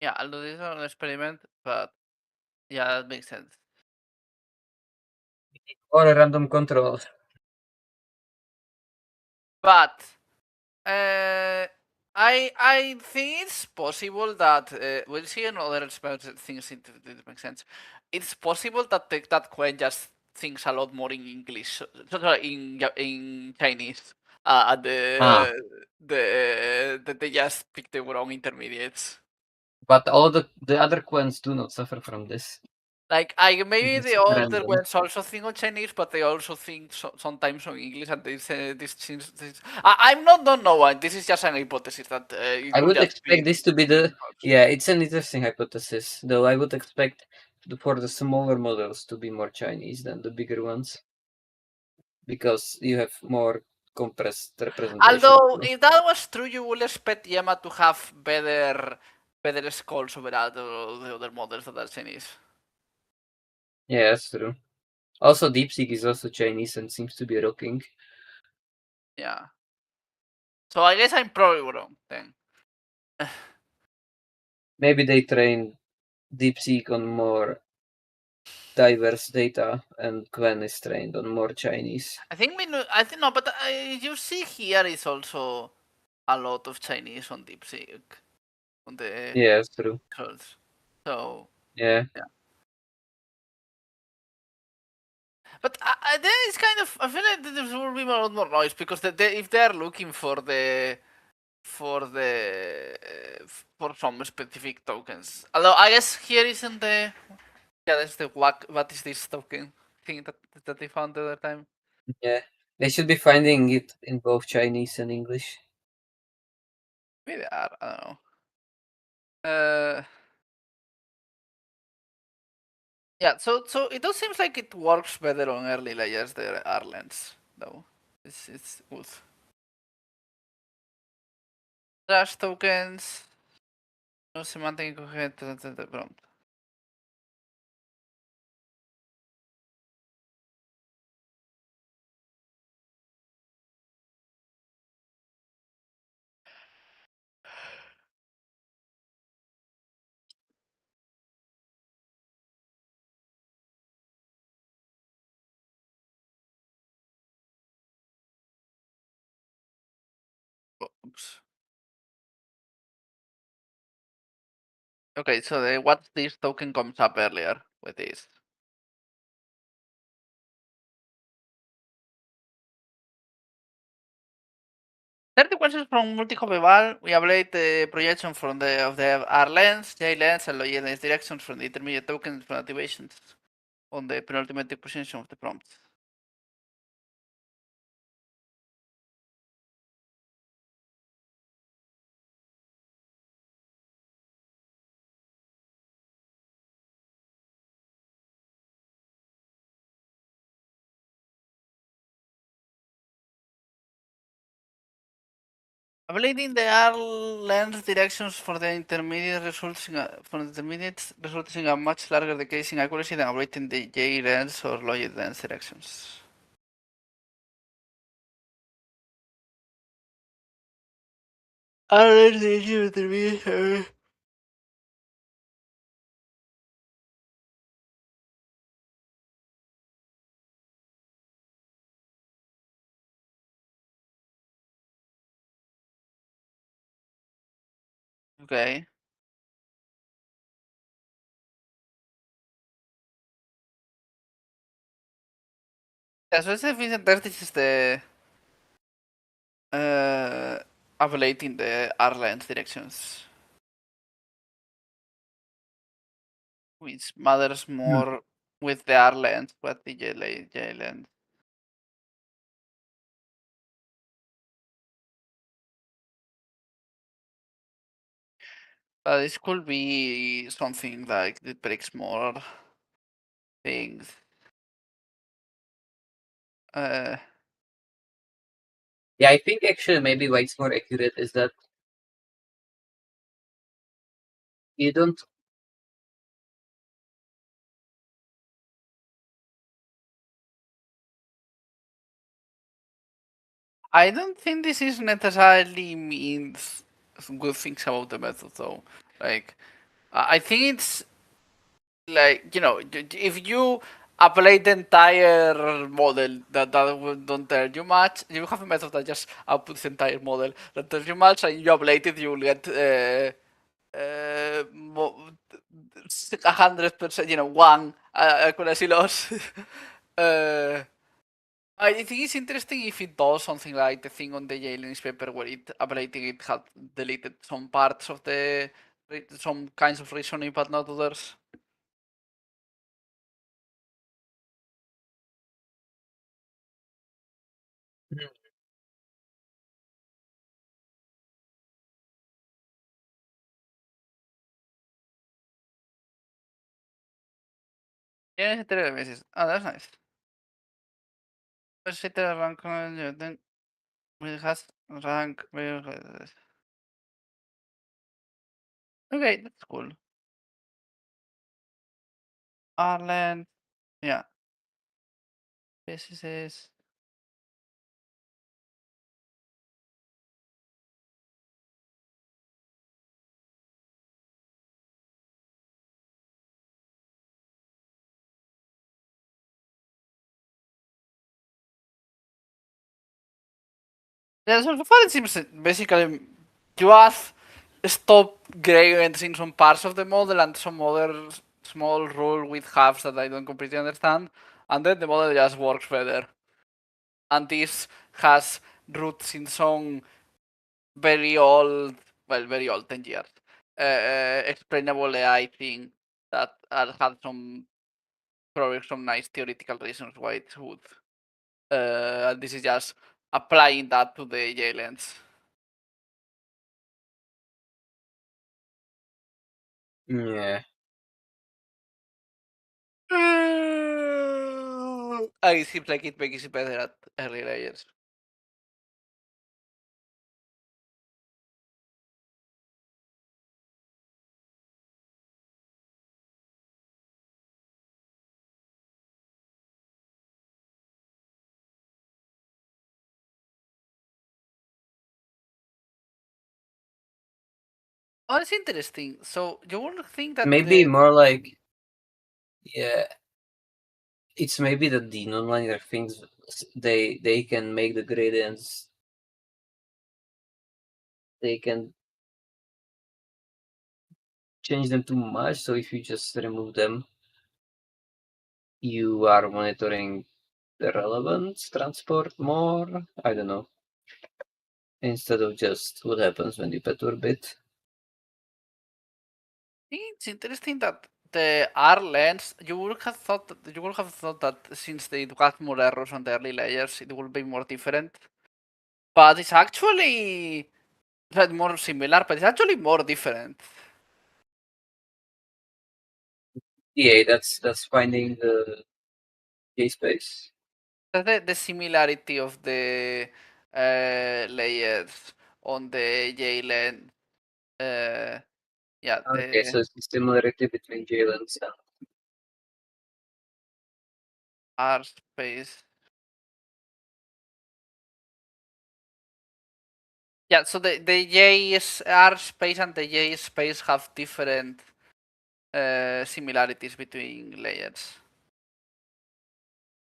Yeah, I'll do this on an experiment, but yeah, that makes sense. Or a random control. But I think it's possible that we'll see another experiment things it makes sense. It's possible that that Quen just thinks a lot more in English, sorry, in Chinese. And that they just pick the wrong intermediates. But all the other Quens do not suffer from this. Like maybe It's the other random. ones also think on Chinese, but they also think sometimes on English, and they say this. I'm not don't know. This is just an hypothesis that it I could would just be. expect this to be it's an interesting hypothesis, though I would expect for the smaller models to be more Chinese than the bigger ones. Because you have more compressed representation. Although, if that was true, you would expect Yema to have better scores overall to the other models that are Chinese. Yeah, that's true. Also, DeepSeek is also Chinese and seems to be rocking. Yeah. So I guess I'm probably wrong then. Maybe they train DeepSeek on more diverse data, and Quen is trained on more Chinese. I think no, but you see here is also a lot of Chinese on DeepSeek on the Yeah, that's true. results. So Yeah. but then it's kind of I feel like there will be a lot more noise because if they are looking for for some specific tokens. Although I guess here isn't the that's the what is this token thing that they found the other time. Yeah. They should be finding it in both Chinese and English. Maybe they are, I don't know. Yeah, so it does seems like it works better on early layers there are lens though. It's good. Trash tokens, no semantic incoherent prompt. Oops. Okay, so the what this token comes up earlier with this. Thirty questions from multi-hop eval. We evaluate the projection from of the R lens, J lens, and lens directions from the intermediate tokens from activations on the penultimate position of the prompt. Evaluating the R lens directions for the intermediate results results in a much larger decrease in accuracy than evaluating the J lens or logit lens directions. R lens intermediate. Okay. So it's the this is the evaluating the R length directions, which matters more with the R length, but the J length. But this could be something like that breaks more things. Yeah, I think actually maybe why it's more accurate is that you don't. I don't think this is necessarily means good things about the method, though. Like, I think it's like, you know, if you apply the entire model that don't tell you much, you have a method that just outputs the entire model that tells you much, and you apply it, you'll get 100%, you know, one accuracy loss. I think it's interesting if it does something like the thing on the Yale newspaper where it updating it had deleted some parts of the some kinds of reasoning but not others. Yeah, tres veces. Oh, that's nice. First set rank then it has rank. Okay, that's cool. Ireland, yeah. Businesses. Yeah, so far it seems basically you have stop gradients in some parts of the model and some other small rule with halves that I don't completely understand, and then the model just works better. And this has roots in some very old, well, very old, 10 years, explainable AI thing that had some probably some nice theoretical reasons why it would. And this is just applying that to the J lens. Yeah. It seems like it makes it better at early layers. Oh, it's interesting. So you would think that Maybe more like, yeah, it's maybe that the nonlinear things they can make the gradients. They can change them too much. So if you just remove them, you are monitoring the relevance transport more. I don't know. Instead of just what happens when you perturb it. it's interesting that the R lens you would have thought that since they got more errors on the early layers, it would be more different. But it's actually not more similar, but it's actually more different. Yeah, that's finding the K space. The similarity of the layers on the J lens. Yeah, Okay, so it's the similarity between Jalen's and R space. Yeah, so the J is R space and the J space have different similarities between layers.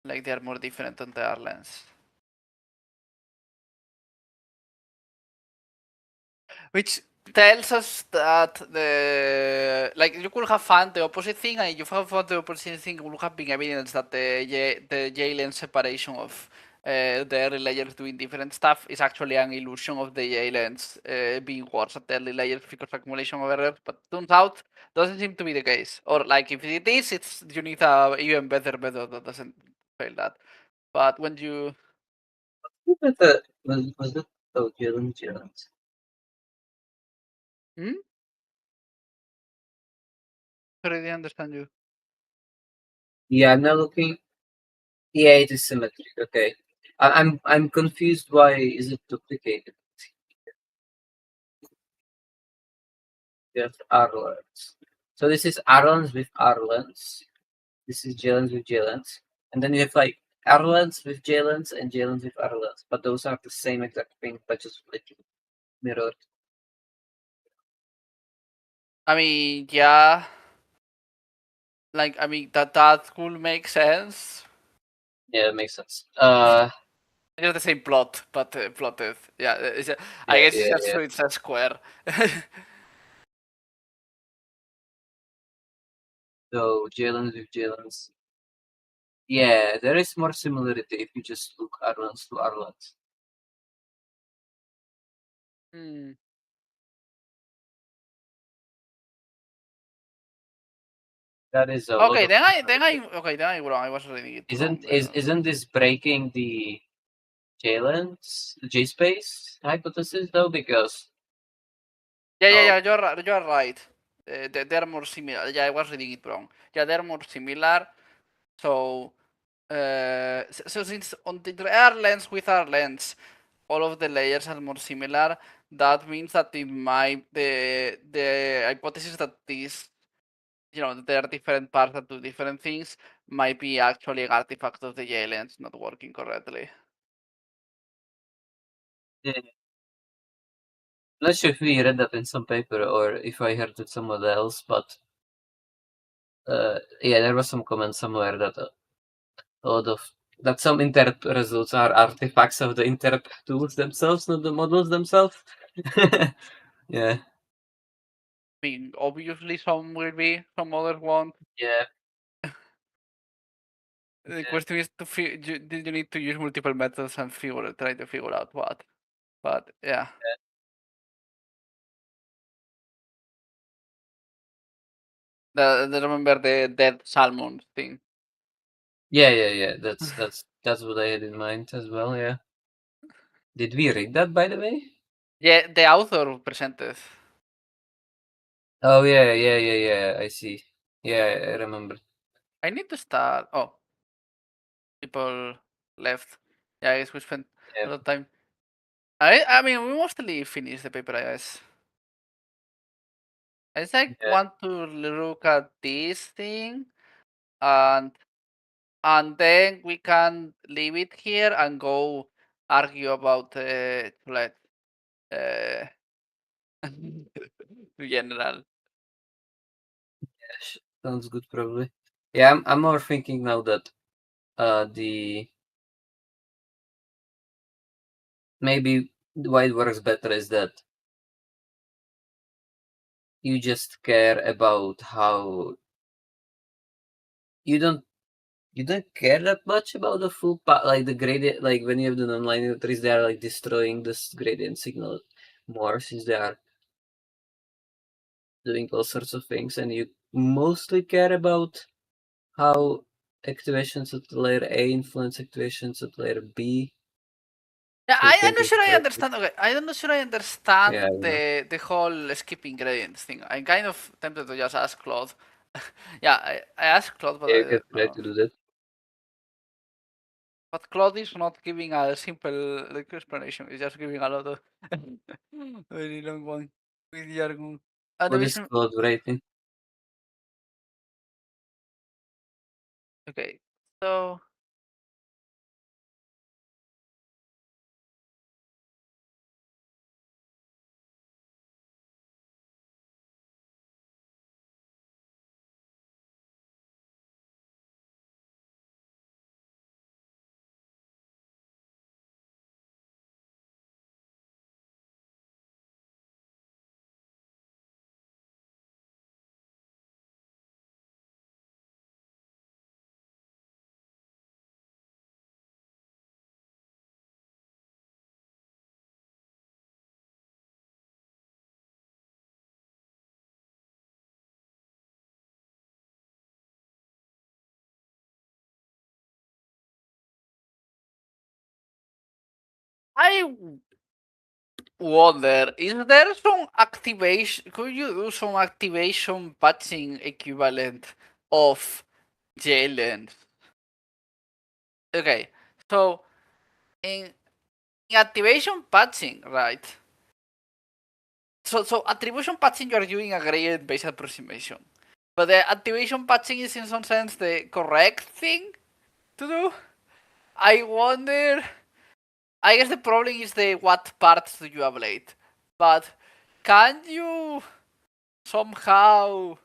Like they are more different on the R lens. Which tells us that you could have found the opposite thing, and if you have found the opposite thing, it would have been evidence that the J-lens separation of the early layers doing different stuff is actually an illusion of the J-lens being worse at the early layers because accumulation of errors. But turns out doesn't seem to be the case. Or like if it is, it's you need a even better method that doesn't fail that. But when you Was that Jalen? sorry, I didn't understand you. Yeah, I'm now looking. Yeah, it is symmetric. Okay, I'm confused. Why is it duplicated? You have R-lens. So this is R-lens with R-lens. This is J-lens with J-lens, and then you have like R-lens with J-lens and J-lens with R-lens, but those are the same exact thing, but just like mirrored. I mean, yeah. Like, I mean, that could make sense. Yeah, it makes sense. It's the same plot, but plotted. Yeah, I Yeah, guess yeah, it's just yeah. so it's a square. So J-lens with J-lens. Yeah, there is more similarity if you just look R-lens to R-lens. Hmm. That is a Okay, lot then of I wrong. I was reading it Isn't wrong. isn't this breaking the J-lens, J-space hypothesis though? Because Yeah. You're right. They're more similar. Yeah, I was reading it wrong. Yeah, they're more similar. So, so since on the R lens with R lens, all of the layers are more similar. That means that it might the hypothesis that these there are different parts that do different things might be actually an artifact of the J lens not working correctly. yeah. Not sure if we read that in some paper or if I heard it somewhere else, but yeah, there was some comment somewhere that a lot of that some interp results are artifacts of the interp tools themselves, not the models themselves. Yeah. I mean, obviously some will be, some others won't. Yeah. The question is did you need to use multiple methods and try to figure out what? But yeah. Remember the dead salmon thing. Yeah. That's what I had in mind as well. Yeah. Did we read that, by the way? Yeah, the author presented. Oh yeah. I see. Yeah, I remember. I need to start. Oh, people left. Yeah, I guess we spent a Yeah. lot of time. I mean, we mostly finished the paper, I guess. I just Yeah. want to look at this thing, and then we can leave it here and go argue about like uh, general. Sounds good, probably. Yeah, I'm more thinking now that the maybe why it works better is that you just care about how you don't care that much about the full like the gradient, like when you have the nonlinear trees, they are like destroying this gradient signal more since they are doing all sorts of things, and you mostly care about how activations at layer A influence activations at layer B. Yeah, So I'm not thinking sure I correctly. understand. Okay, I'm not sure I understand Yeah, I don't know. the whole skipping gradients thing. I'm kind of tempted to just ask Claude. Yeah, I asked Claude, but Yeah, I you can don't try know. to do that. But Claude is not giving a simple explanation. He's just giving a lot of very long one with jargon. And the What is vision. cloud rating? Okay, so I wonder, is there some activation? Could you do some activation patching equivalent of JLens? Okay, so in activation patching, right? So attribution patching, you are doing a gradient-based approximation, but the activation patching is in some sense the correct thing to do. I wonder. I guess the problem is the what parts do you ablate, but can you somehow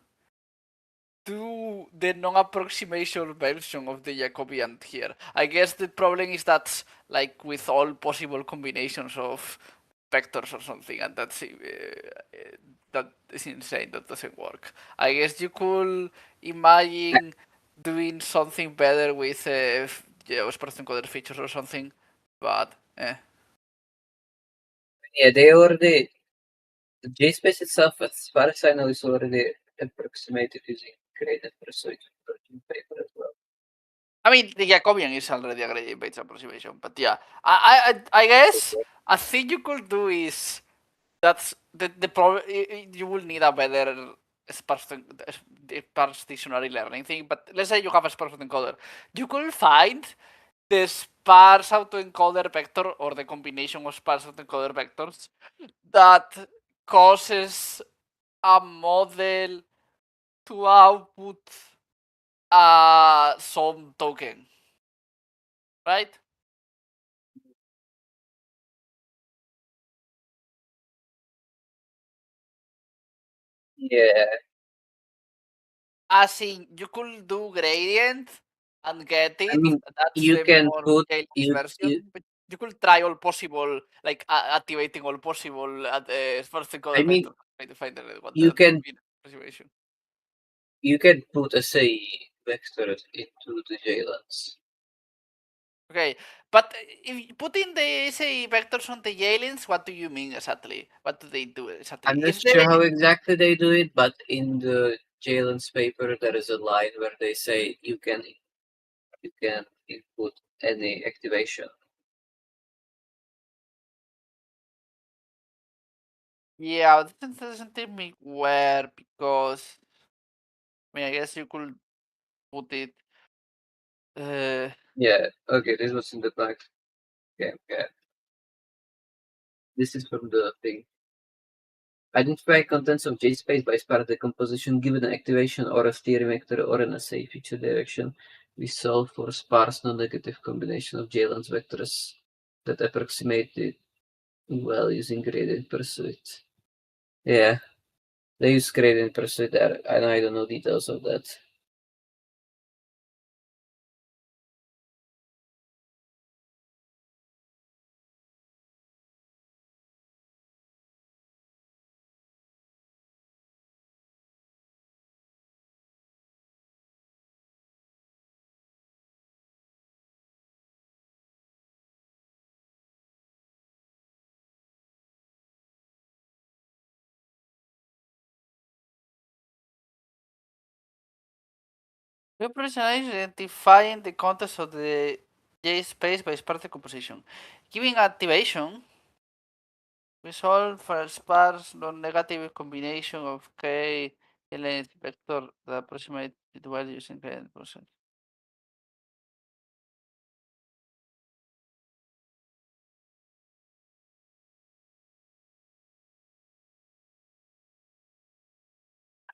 do the non-approximation version of the Jacobian here? I guess the problem is that like with all possible combinations of vectors or something, and that is insane. That doesn't work. I guess you could imagine doing something better with sparse encoder features or something, but Yeah, they already the JSpace itself, as far as I know, is already approximated using gradient persuasion paper as well. I mean, the Jacobian is already a gradient-based approximation, but yeah, I guess a thing you could do is that's the problem. You will need a better sparse dictionary learning thing. But let's say you have a sparse encoder, you could find the sparse autoencoder vector or the combination of sparse autoencoder vectors that causes a model to output some token, right? Yeah, As in, you could do gradient and get I it. mean, That's you the can more put Jalen's you version. But you could try all possible, like activating all possible at first I encoder mean, vector, trying to find what you the can approximation. put a say vectors into the JLens. Okay, but if you put in the say vectors on the Jalen's, what do you mean exactly? What do they do exactly? I'm not Is there sure how exactly they do it, but in the JLens paper there is a line where they say you can input any activation. yeah, that doesn't tell me where because I mean I guess you could put it. Yeah, okay, this was in the back. Okay. This is from the thing. Identify contents of JSpace by sparse decomposition given an activation or a steering vector or an assay feature direction. We solve for sparse non-negative combination of JLens vectors that approximate it well using gradient pursuit. Yeah, they use gradient pursuit there, and I don't know details of that. You personalize identifying the contents of the J space by sparse composition. Giving activation, we solve for a sparse non-negative combination of K element vector that approximate it while using gradient process.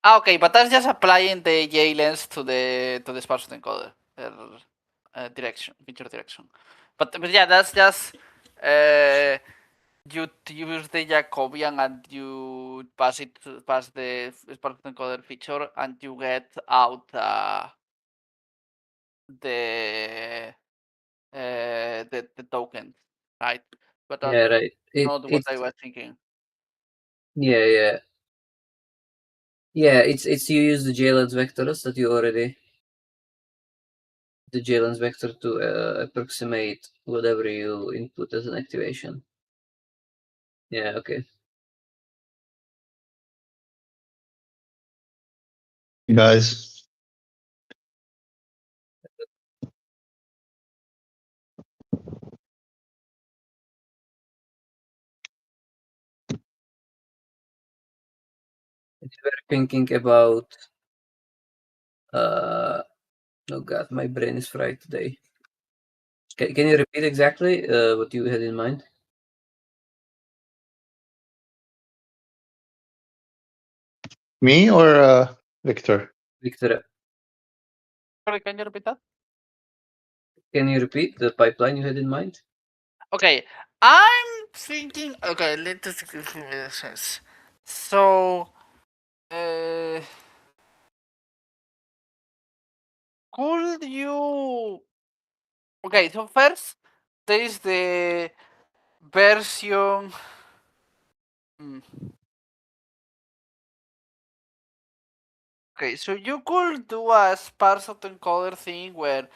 Okay, but that's just applying the J lens to the sparse encoder direction, feature direction. But yeah, that's just you use the Jacobian and you pass the sparse encoder feature and you get out the the token, right? But that's Yeah, right. not what I was thinking. Yeah. It's you use the JLens vectors that you already the JLens vector to approximate whatever you input as an activation. Yeah, okay. Guys, were thinking about oh god, my brain is fried today. Can you repeat exactly what you had in mind? Me or Victor? Victor, Sorry, can you repeat that? can you repeat the pipeline you had in mind? Okay, I'm thinking. Okay, let us give me a sense. So, could you? Okay, so first there is the version. Hmm. Okay, so you could do a sparse autoencoder thing where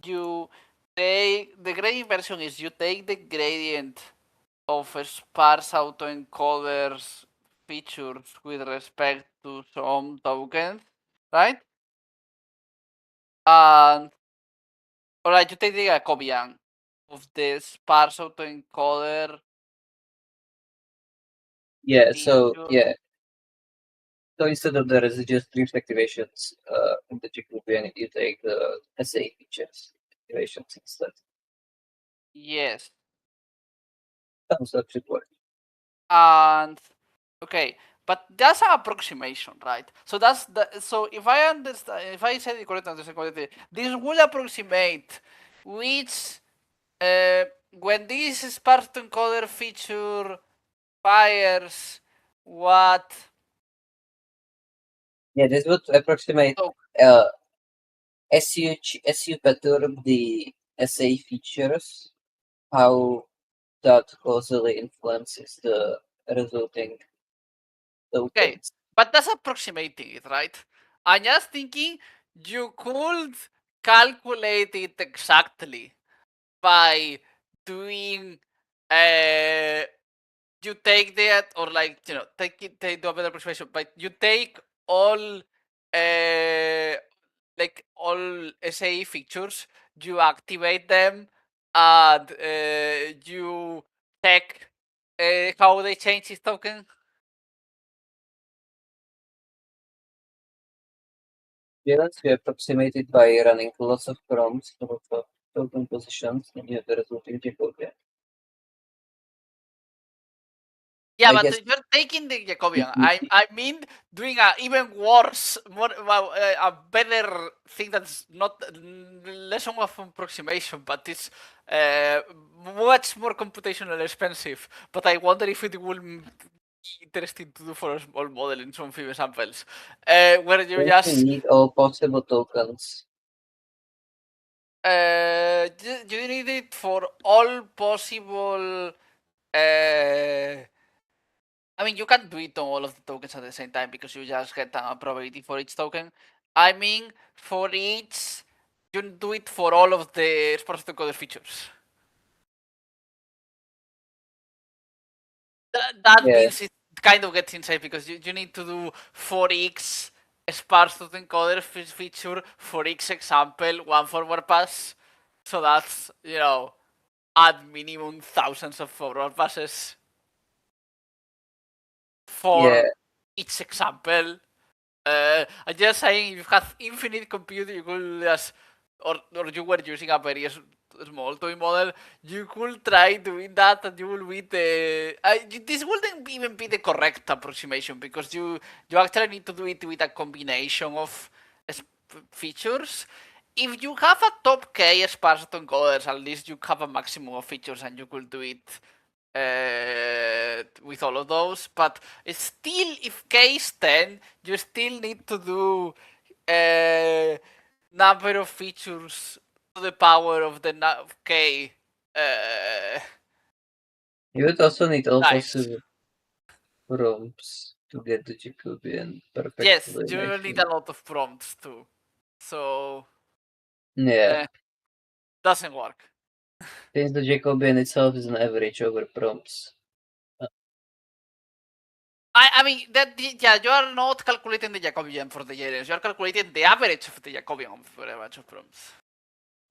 you take the gradient version is you take the gradient of a sparse autoencoders features with respect to some tokens, right? And alright, you take the Jacobian of the sparse autoencoder. Yeah, so feature. yeah. So instead of the residuous drift activations in the Jacobian, you take the SA features activations instead. Yes. That should work. And okay, but that's an approximation, right? So that's the so if I understand, if I said it correctly, understand correctly, this will approximate which when this Spartan encoder feature fires what. Yeah, this would approximate Oh. as you perturb the SA features, how that causally influences the resulting tokens. Okay, but that's approximating it, right? I'm just thinking you could calculate it exactly by doing you take that or like take do a better approximation, but you take all like all SAE features, you activate them, and you check how they change this token. Yes, we approximate it by running lots of prompts of token positions, and you have the resulting Jacobian. Yeah, I but guess you're taking the Jacobian. I mean doing a even worse, more a better thing that's not less of an approximation, but it's much more computationally expensive. But I wonder if it will be interesting to do for a small model in some few samples, where you don't just you need all possible tokens. you need it for all possible. I mean, you can do it on all of the tokens at the same time because you just get a probability for each token. I mean, for each, you do it for all of the sparse encoder features. That Yeah. means it kind of gets insane because you need to do for each sparse encoder feature for each example, one forward pass. So that's, at minimum thousands of forward passes for each example. I'm just saying, if you have infinite compute, you could just, or you were using a very small toy model, you could try doing that, and you will beat the. This wouldn't even be the correct approximation because you actually need to do it with a combination of features. If you have a top K sparse encoders, at least you have a maximum of features, and you could do it with all of those, but it's still, if K is 10, you still need to do number of features to the power of the K. You would also need all Nice. possible prompts to get the Jacobian perfect. Yes, you will need a lot of prompts too. So yeah, doesn't work. since the Jacobian itself is an average over prompts. I mean that you are not calculating the Jacobian for the Jares. You are calculating the average of the Jacobian for a bunch of prompts.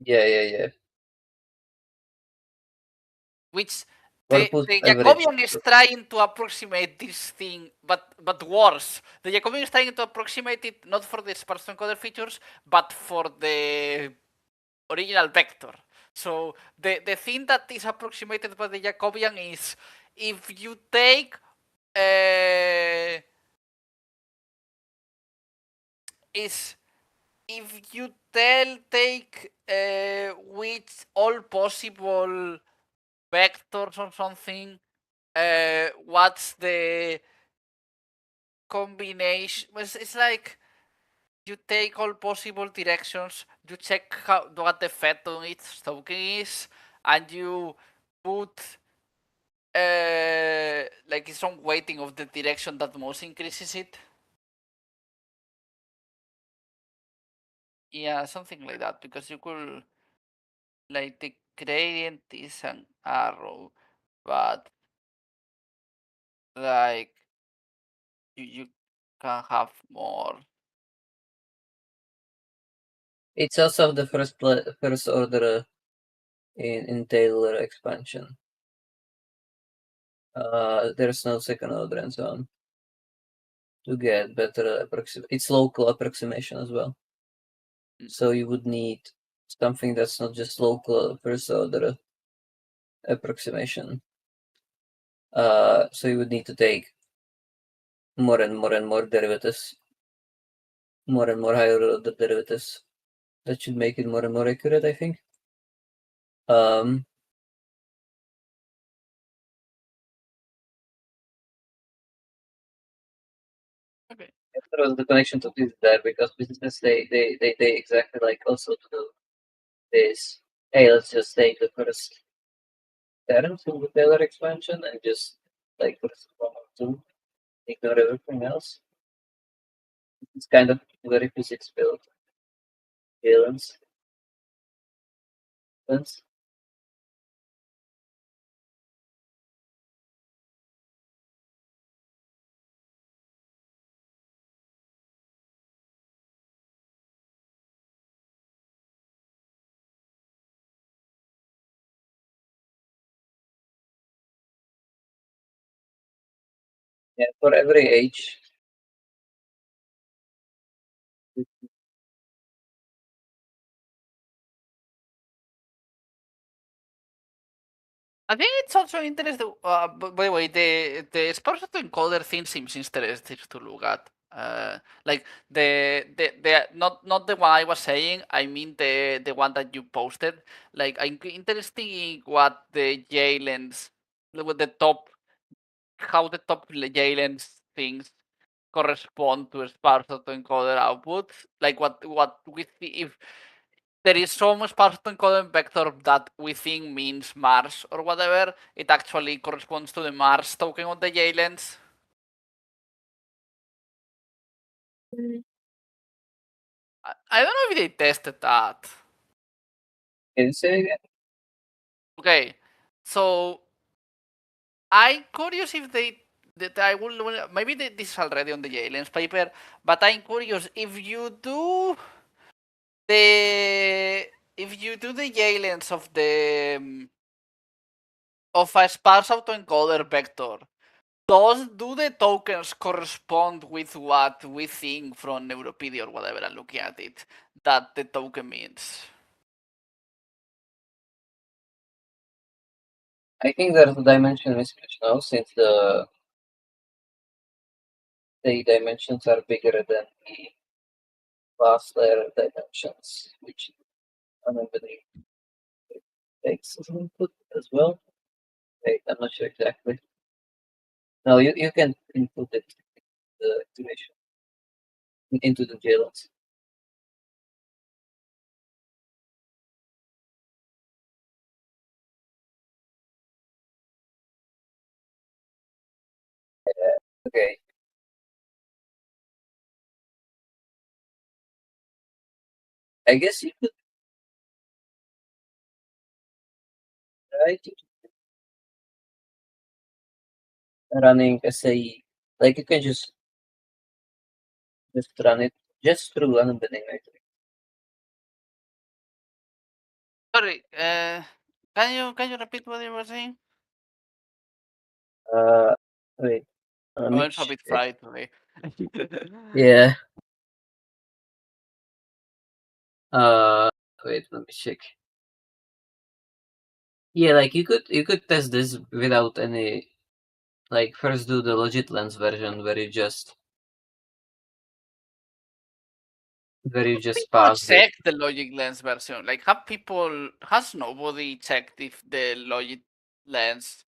Yeah. Which Or put the average. Jacobian is trying to approximate this thing, but worse. The Jacobian is trying to approximate it not for the sparse encoder features, but for the original vector. So the thing that is approximated by the Jacobian is if you take is if you take which all possible vectors or something, what's the combination? It's like you take all possible directions, you check what the effect on each token is, and you put like some weighting of the direction that most increases it. Yeah, something like that, because you could, like, the gradient is an arrow, but like you can have more. It's also the first order in Taylor expansion. There's no second order and so on. To get better approximation, it's local approximation as well. So you would need something that's not just local first order approximation. So you would need to take more and more derivatives, more and more higher order derivatives. That should make it more and more accurate, I think. Okay. There was the connection to this there because businesses they exactly like also to do this. Hey, let's just take the first term from the Taylor expansion and just like first one or two, ignore everything else. It's kind of very physics built. Balance. Yeah, for every age. I think it's also interesting. By the way, the sparse encoder thing seems interesting to look at. Like the not the one I was saying. I mean the one that you posted. Like I'm interested in what the Jalen's, with the top, how the top Jalen's things correspond to sparse encoder outputs. Like what we if there is some sparse encoder vector that we think means Mars or whatever, it actually corresponds to the Mars token of the J-lens. I don't know if they tested that. Can you say again? Okay, so I'm curious if they that I will maybe this is already on the J-lens paper, but I'm curious if you do the J-lens of the of a sparse autoencoder vector, do the tokens correspond with what we think from Neuropedia or whatever I'm looking at it that the token means? I think there's a dimension mismatch now since the dimensions are bigger than the last layer dimensions, which anybody takes as an input as well. Wait, I'm not sure exactly. No, you can input it the activation into the JLens. Okay. I guess you could try to running SAE. Like you can just run it just through unbending, right? Sorry, can you repeat what you were saying? Wait. Let Oh, me it's a bit check. fried today. Yeah. Wait, let me check. Yeah, like you could test this without any, like, first do the logit lens version where you just People pass the. check the logic lens version. Like, has nobody checked if the logic lens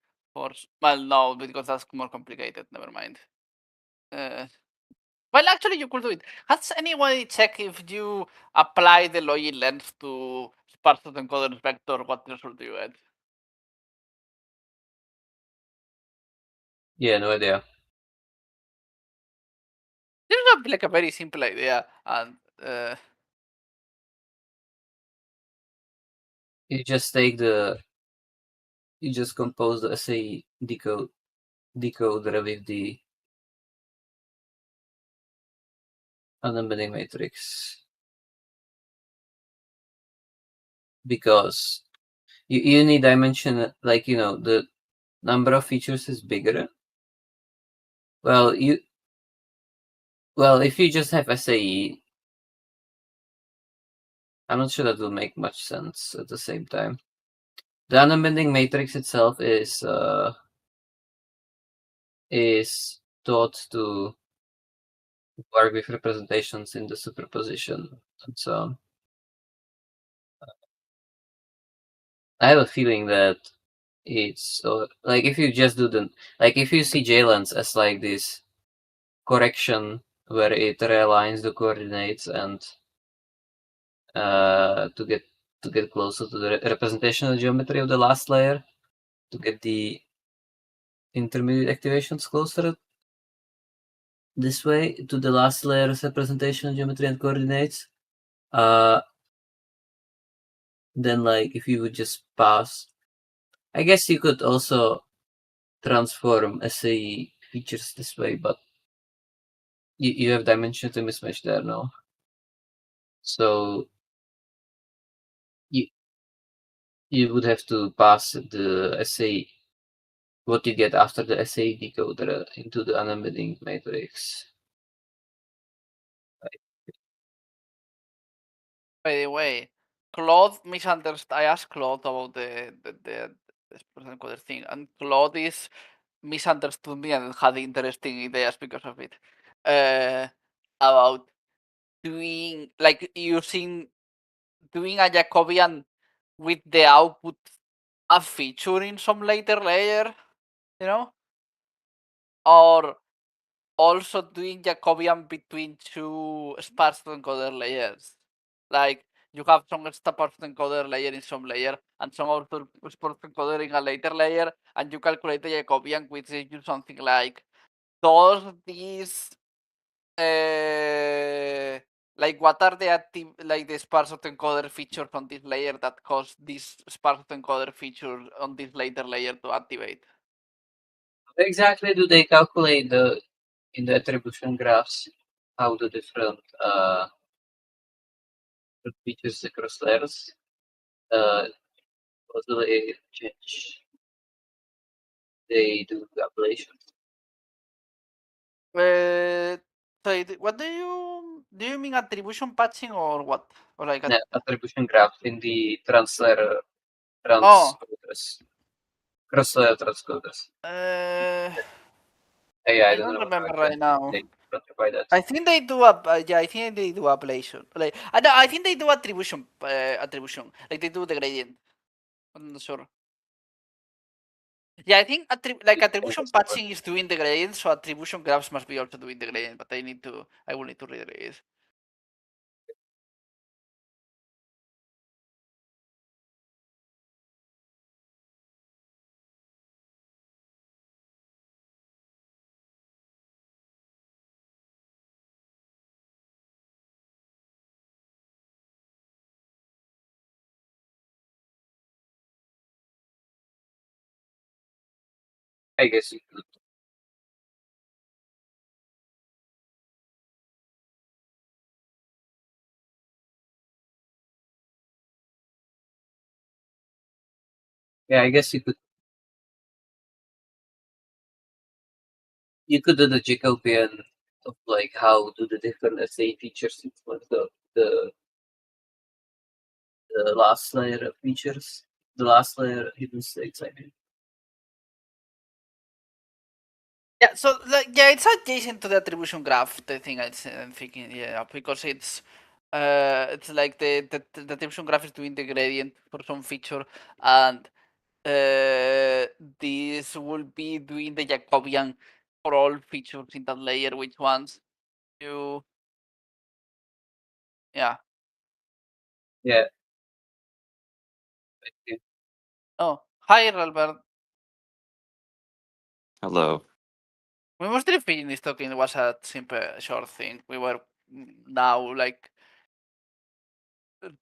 well, no, because that's more complicated. Never mind. Well, actually, you could do it. Has anybody checked if you apply the logic lens to sparse encoder vector, what result do you get? Yeah, no idea. This is like a very simple idea, and You just compose the SAE decoder with the unembedding matrix, because you need dimension, like, the number of features is bigger. Well, if you just have SAE, I'm not sure that will make much sense at the same time. The unbending matrix itself is taught to work with representations in the superposition and so on. I have a feeling that it's like, if you just do if you see JLens as like this correction where it realigns the coordinates and to get closer to the representational geometry of the last layer, to get the intermediate activations closer this way to the last layer's representational geometry and coordinates. Then, like, if you would just pass, I guess you could also transform SAE features this way, but you have dimension to mismatch there now. So you would have to pass the SAE, what you get after the SAE decoder, into the unembedding matrix. by the way, Claude misunderstood. I asked Claude about the expression encoder thing, and Claude is misunderstood me and had interesting ideas because of it. About doing a Jacobian with the output a feature in some later layer, or also doing Jacobian between two sparse encoder layers. Like, you have some sparse encoder layer in some layer and some other sparse encoder in a later layer, and you calculate the Jacobian, which is something like, does these what are the the sparse encoder features on this layer that cause this sparse encoder feature on this later layer to activate? Exactly, do they calculate in the attribution graphs how the different features across layers possibly change? They do the ablation. So what do you mean, attribution patching or what? Or like Attribution graph in the translayer Oh. transcoders. Cross-layer transcoders. I I don't don't know how remember right now. they quantify that. I think they do I think they do ablation. Like, I think they do attribution. Like, they do the gradient. I'm not sure. Yeah, I think attribution patching is doing the gradient, so attribution graphs must be also doing the gradient. But I will need to read it. I guess you could. Yeah, I guess you could you could do the Jacobian of like how do the different SA features influence the last layer features, the last layer hidden states. I mean, Yeah, so like yeah, it's adjacent to the attribution graph. The thing I'm thinking, yeah, because it's like the attribution graph is doing the gradient for some feature, and this will be doing the Jacobian for all features in that layer. Which ones you? Yeah. yeah. Oh, hi, Albert. Hello. We mostly finished talking. It was a simple, short thing. We were now like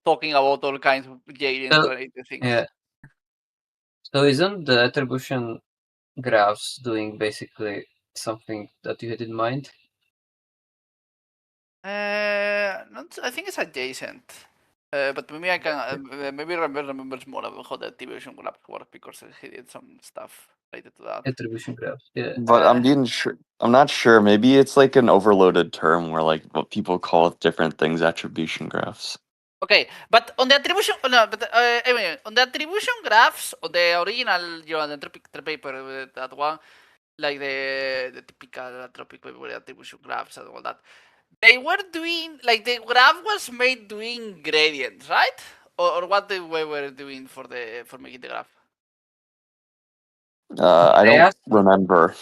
talking about all kinds of Jaden So, related things. yeah. So isn't the attribution graphs doing basically something that you had in mind? Not, I think it's adjacent. But maybe I can maybe remembers more about how the attribution graphs work because he did some stuff related to that. Attribution graphs, yeah. But I'm not sure. Maybe it's like an overloaded term where like what people call different things attribution graphs. Okay, but on the attribution, no, but anyway, on the attribution graphs, on the original, the paper, that one, like the typical anthropic paper attribution graphs and all that, they were doing like the graph was made doing gradients, right? Or what they were doing for making the graph? I They don't asked- remember.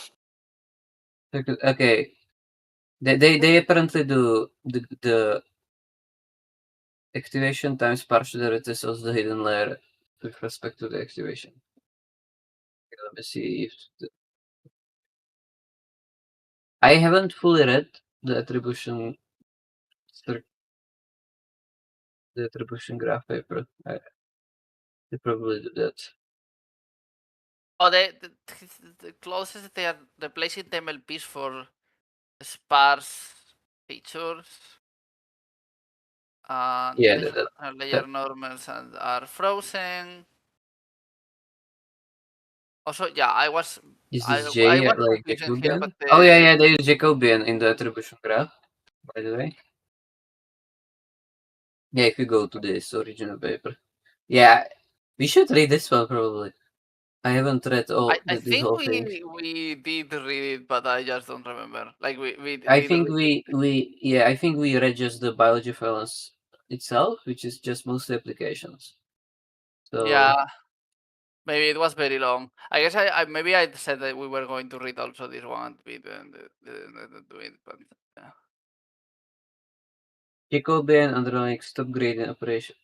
Okay. They apparently do the activation times partial derivatives of the hidden layer with respect to the activation. Okay, let me see if I haven't fully read the attribution graph paper. They probably do that. Oh, the closest they are replacing the MLPs for sparse features. Yeah, Layer normals are frozen. Also, yeah, I was is I, this I J was like confusing here, Jacobian? but Oh yeah, they use Jacobian in the attribution graph, by the way. Yeah, if you go to this original paper. Yeah, we should read this one probably. I haven't read all I this think whole thing. we did read it, but I just don't remember. Like I did think read I think we read just the biology files itself, which is just mostly applications. So yeah, maybe it was very long. I guess I maybe I said that we were going to read also this one. We didn't do it, but yeah. Jacobian underlying stop gradient operation.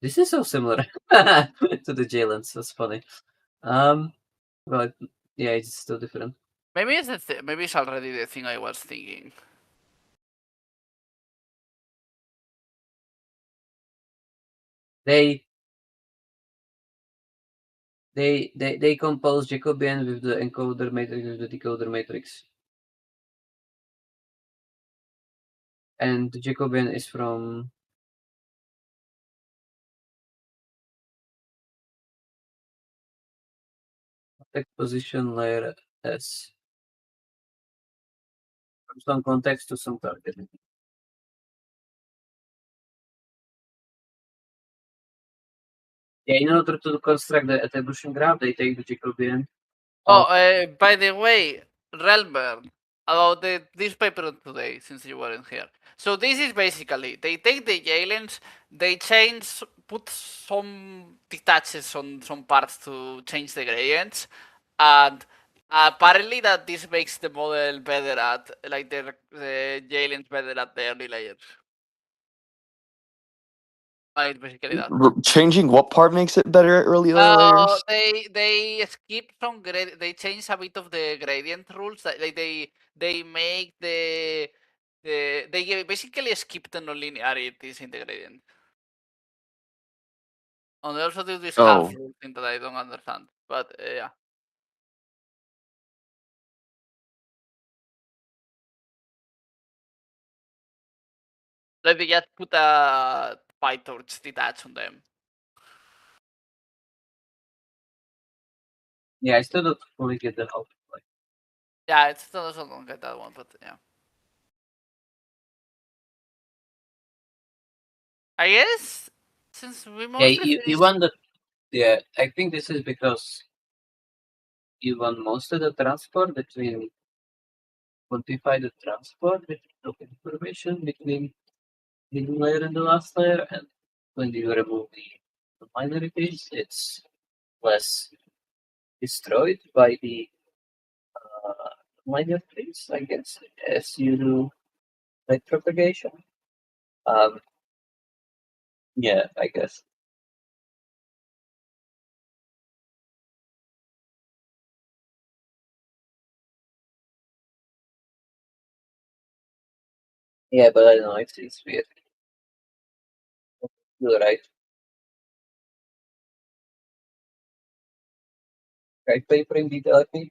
This is so similar to the J-lens. That's funny. Well, yeah, it's still different. Maybe maybe it's already the thing I was thinking. They compose Jacobian with the encoder matrix with the decoder matrix, and the Jacobian is from context position layer S. From some context to some target. Yeah, in order to construct the attribution graph, they take the Jacobian. Oh, by the way, Relbert, about this paper today, since you weren't here. So this is basically they take the J-lens, they put some detaches on some parts to change the gradients, and apparently that this makes the model better at like the J-lens better at the early layers. It's basically that. Changing what part makes it better at early layers? They skip some they change a bit of the gradient rules. Like they make they basically skip the nonlinearities in the gradient. And they also do this half Oh. rule thing that I don't understand. But yeah. Like they just put a PyTorch detach on them. Yeah, I still don't fully get the help. Yeah, it's also don't get that one, but yeah. I guess since we Yeah, mostly you finished. want the. Yeah, I think this is because you want most of the transport between quantify the transport with token information between the layer and the last layer, and when you remove the minorities, it's less destroyed by the minor trees, I guess, as you do like propagation. Um, yeah, I guess. Yeah, but I don't know, it's weird. You're right. Right paper in detail, I think.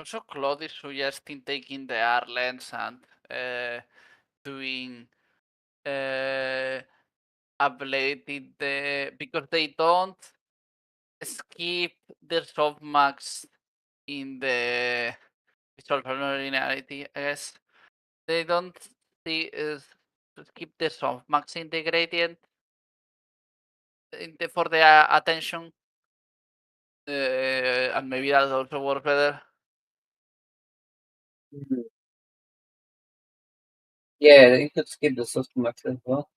Also, Claude is suggesting taking the R lens and doing ablating because they don't skip the softmax in the visual linearity. I guess they don't see skip the softmax in the gradient for the attention, and maybe that also works better. Yeah, you could skip the softmax as well.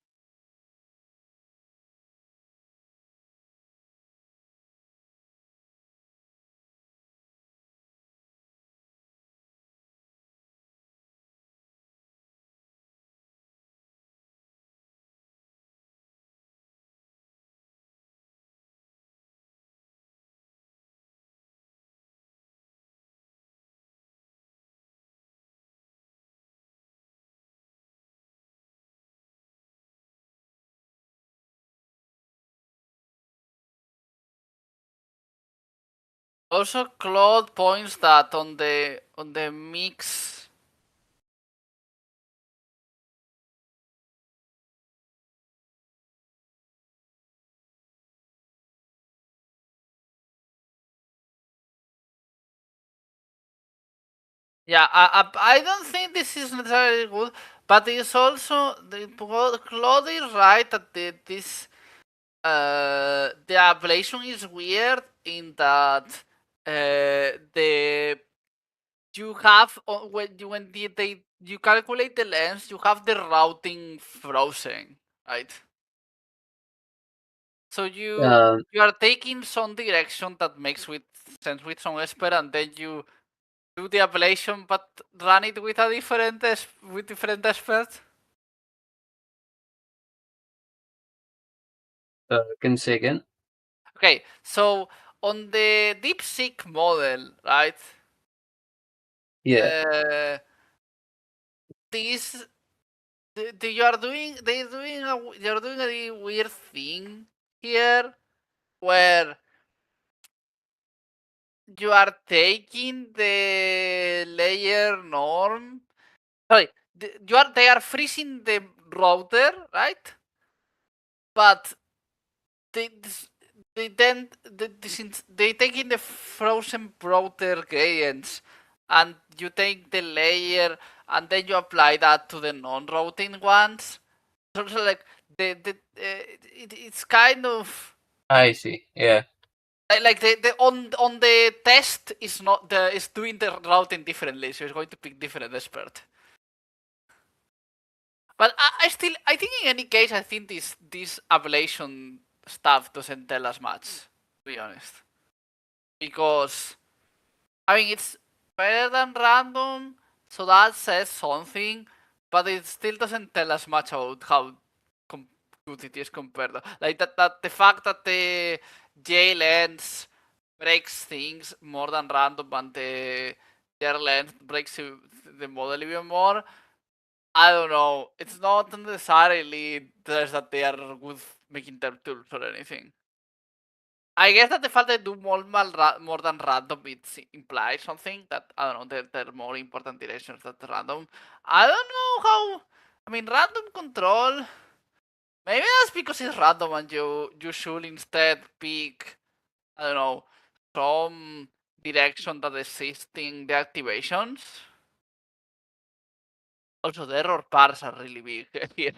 Also, Claude points that on the mix. Yeah, I don't think this is necessarily good, but it's also Claude is right that the ablation is weird in that the you have you calculate the lens, you have the routing frozen, right? So you are taking some direction that makes sense with some expert, and then you do the ablation, but run it with a different experts. Can you say again? Okay, so on the DeepSeek model, right? Yeah. This you're doing a weird thing here where you are taking the layer norm. Sorry, they are freezing the router, right? But they they take in the frozen router gradients, and you take the layer and then you apply that to the non-routing ones. So like it's kind of I see. Yeah. like the on the test is not is doing the routing differently, so it's going to pick different expert. But I think in any case, I think this ablation stuff doesn't tell us much, to be honest. Because I mean it's better than random, so that says something, but it still doesn't tell us much about how good it is compared to like that the fact that the J lens breaks things more than random and the J lens breaks the model even more. I don't know. It's not necessarily that they are good Mech Interp tools or anything. I guess that the fact that do more than random it implies something that I don't know. They're more important directions than random. I don't know how. I mean, random control. Maybe that's because it's random and you should instead pick, I don't know, some direction that exists in the activations. Also, the error bars are really big here.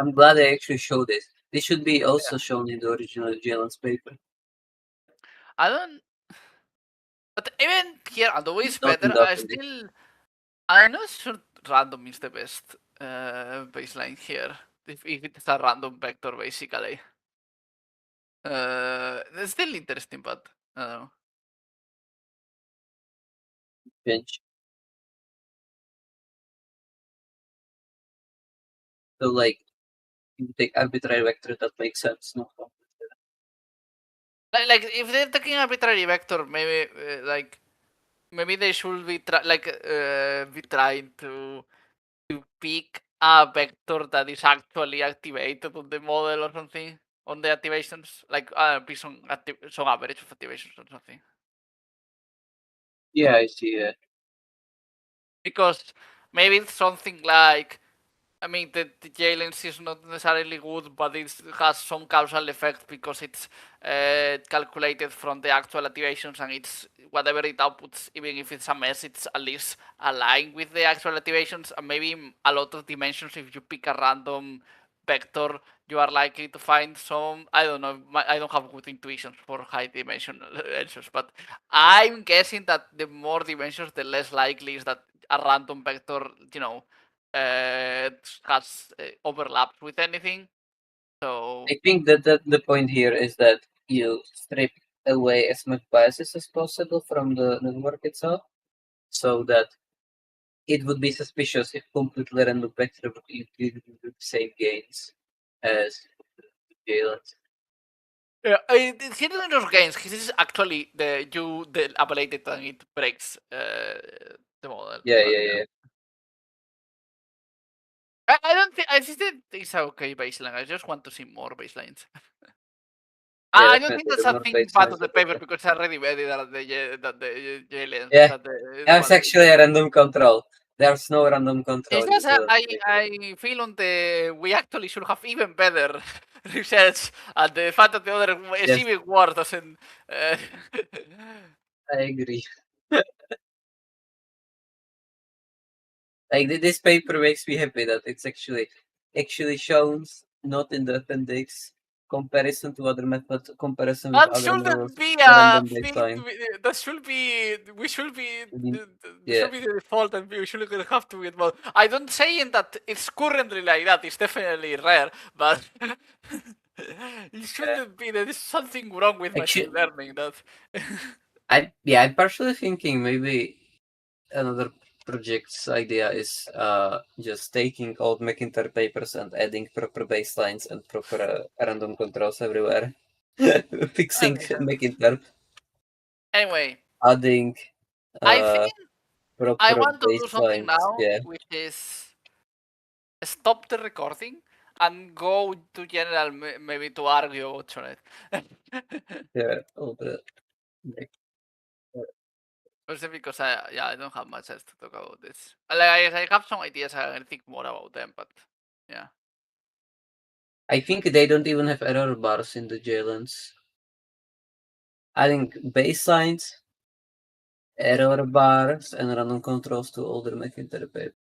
I'm glad they actually show this. This should be also shown in the original Jalen's paper. I don't. But even here, although it's Not in better, the I appendix. still. I'm not sure random is the best baseline here. If it's a random vector, basically. It's still interesting, but I don't know. Pinch. So like, if you take arbitrary vector, that makes sense. No problem. Like if they're taking arbitrary vector, maybe maybe they should be be trying to pick a vector that is actually activated on the model or something on the activations, like be some average of activations or something. Yeah, I see. Yeah. Because maybe it's something like, I mean, the Jalen's is not necessarily good, but it has some causal effect because it's calculated from the actual activations, and it's whatever it outputs, even if it's a mess, it's at least aligned with the actual activations. And maybe a lot of dimensions, if you pick a random vector, you are likely to find some, I don't know, I don't have good intuitions for high dimensional answers, but I'm guessing that the more dimensions, the less likely is that a random vector, has overlapped with anything. So I think that the point here is that you strip away as much biases as possible from the network itself, so that it would be suspicious if completely random vector would give the same gains as Jalen's. yeah, it's hitting in those gains. This is actually the ablated and it breaks the model. Yeah, But, yeah. I don't think I think it's a okay baseline. I just want to see more baselines. Yeah, I don't think definitely that's the more something part baselines, of the the paper better. because it's already ready that the aliens Yeah, that the that's actually a random control. There's no random control. It's just in the I feel on the we actually should have even better research, and the fact that the other Yes. civic war doesn't. I agree. Like this paper makes me happy that it's actually shows not in the appendix comparison to other methods, comparison with That other models, shouldn't be the a random thing. baseline. That should be. We should be. I mean, There yeah, should be the default, and we should have to get more. I don't saying that it's currently like that. It's definitely rare, but it shouldn't be. There is something wrong with machine actually, learning. That. I'm partially thinking maybe another project's idea is just taking old Mech Interp papers and adding proper baselines and proper random controls everywhere. Fixing Mech Interp, Anyway, adding I think I proper want to do something baselines. now, Yeah, which is stop the recording and go to general, maybe to argue about it. yeah, all the Mech. Also because I don't have much else to talk about this. Like I have some ideas, I think more about them, but yeah. I think they don't even have error bars in the JLens. Adding baselines, error bars, and random controls to older Mech Interp.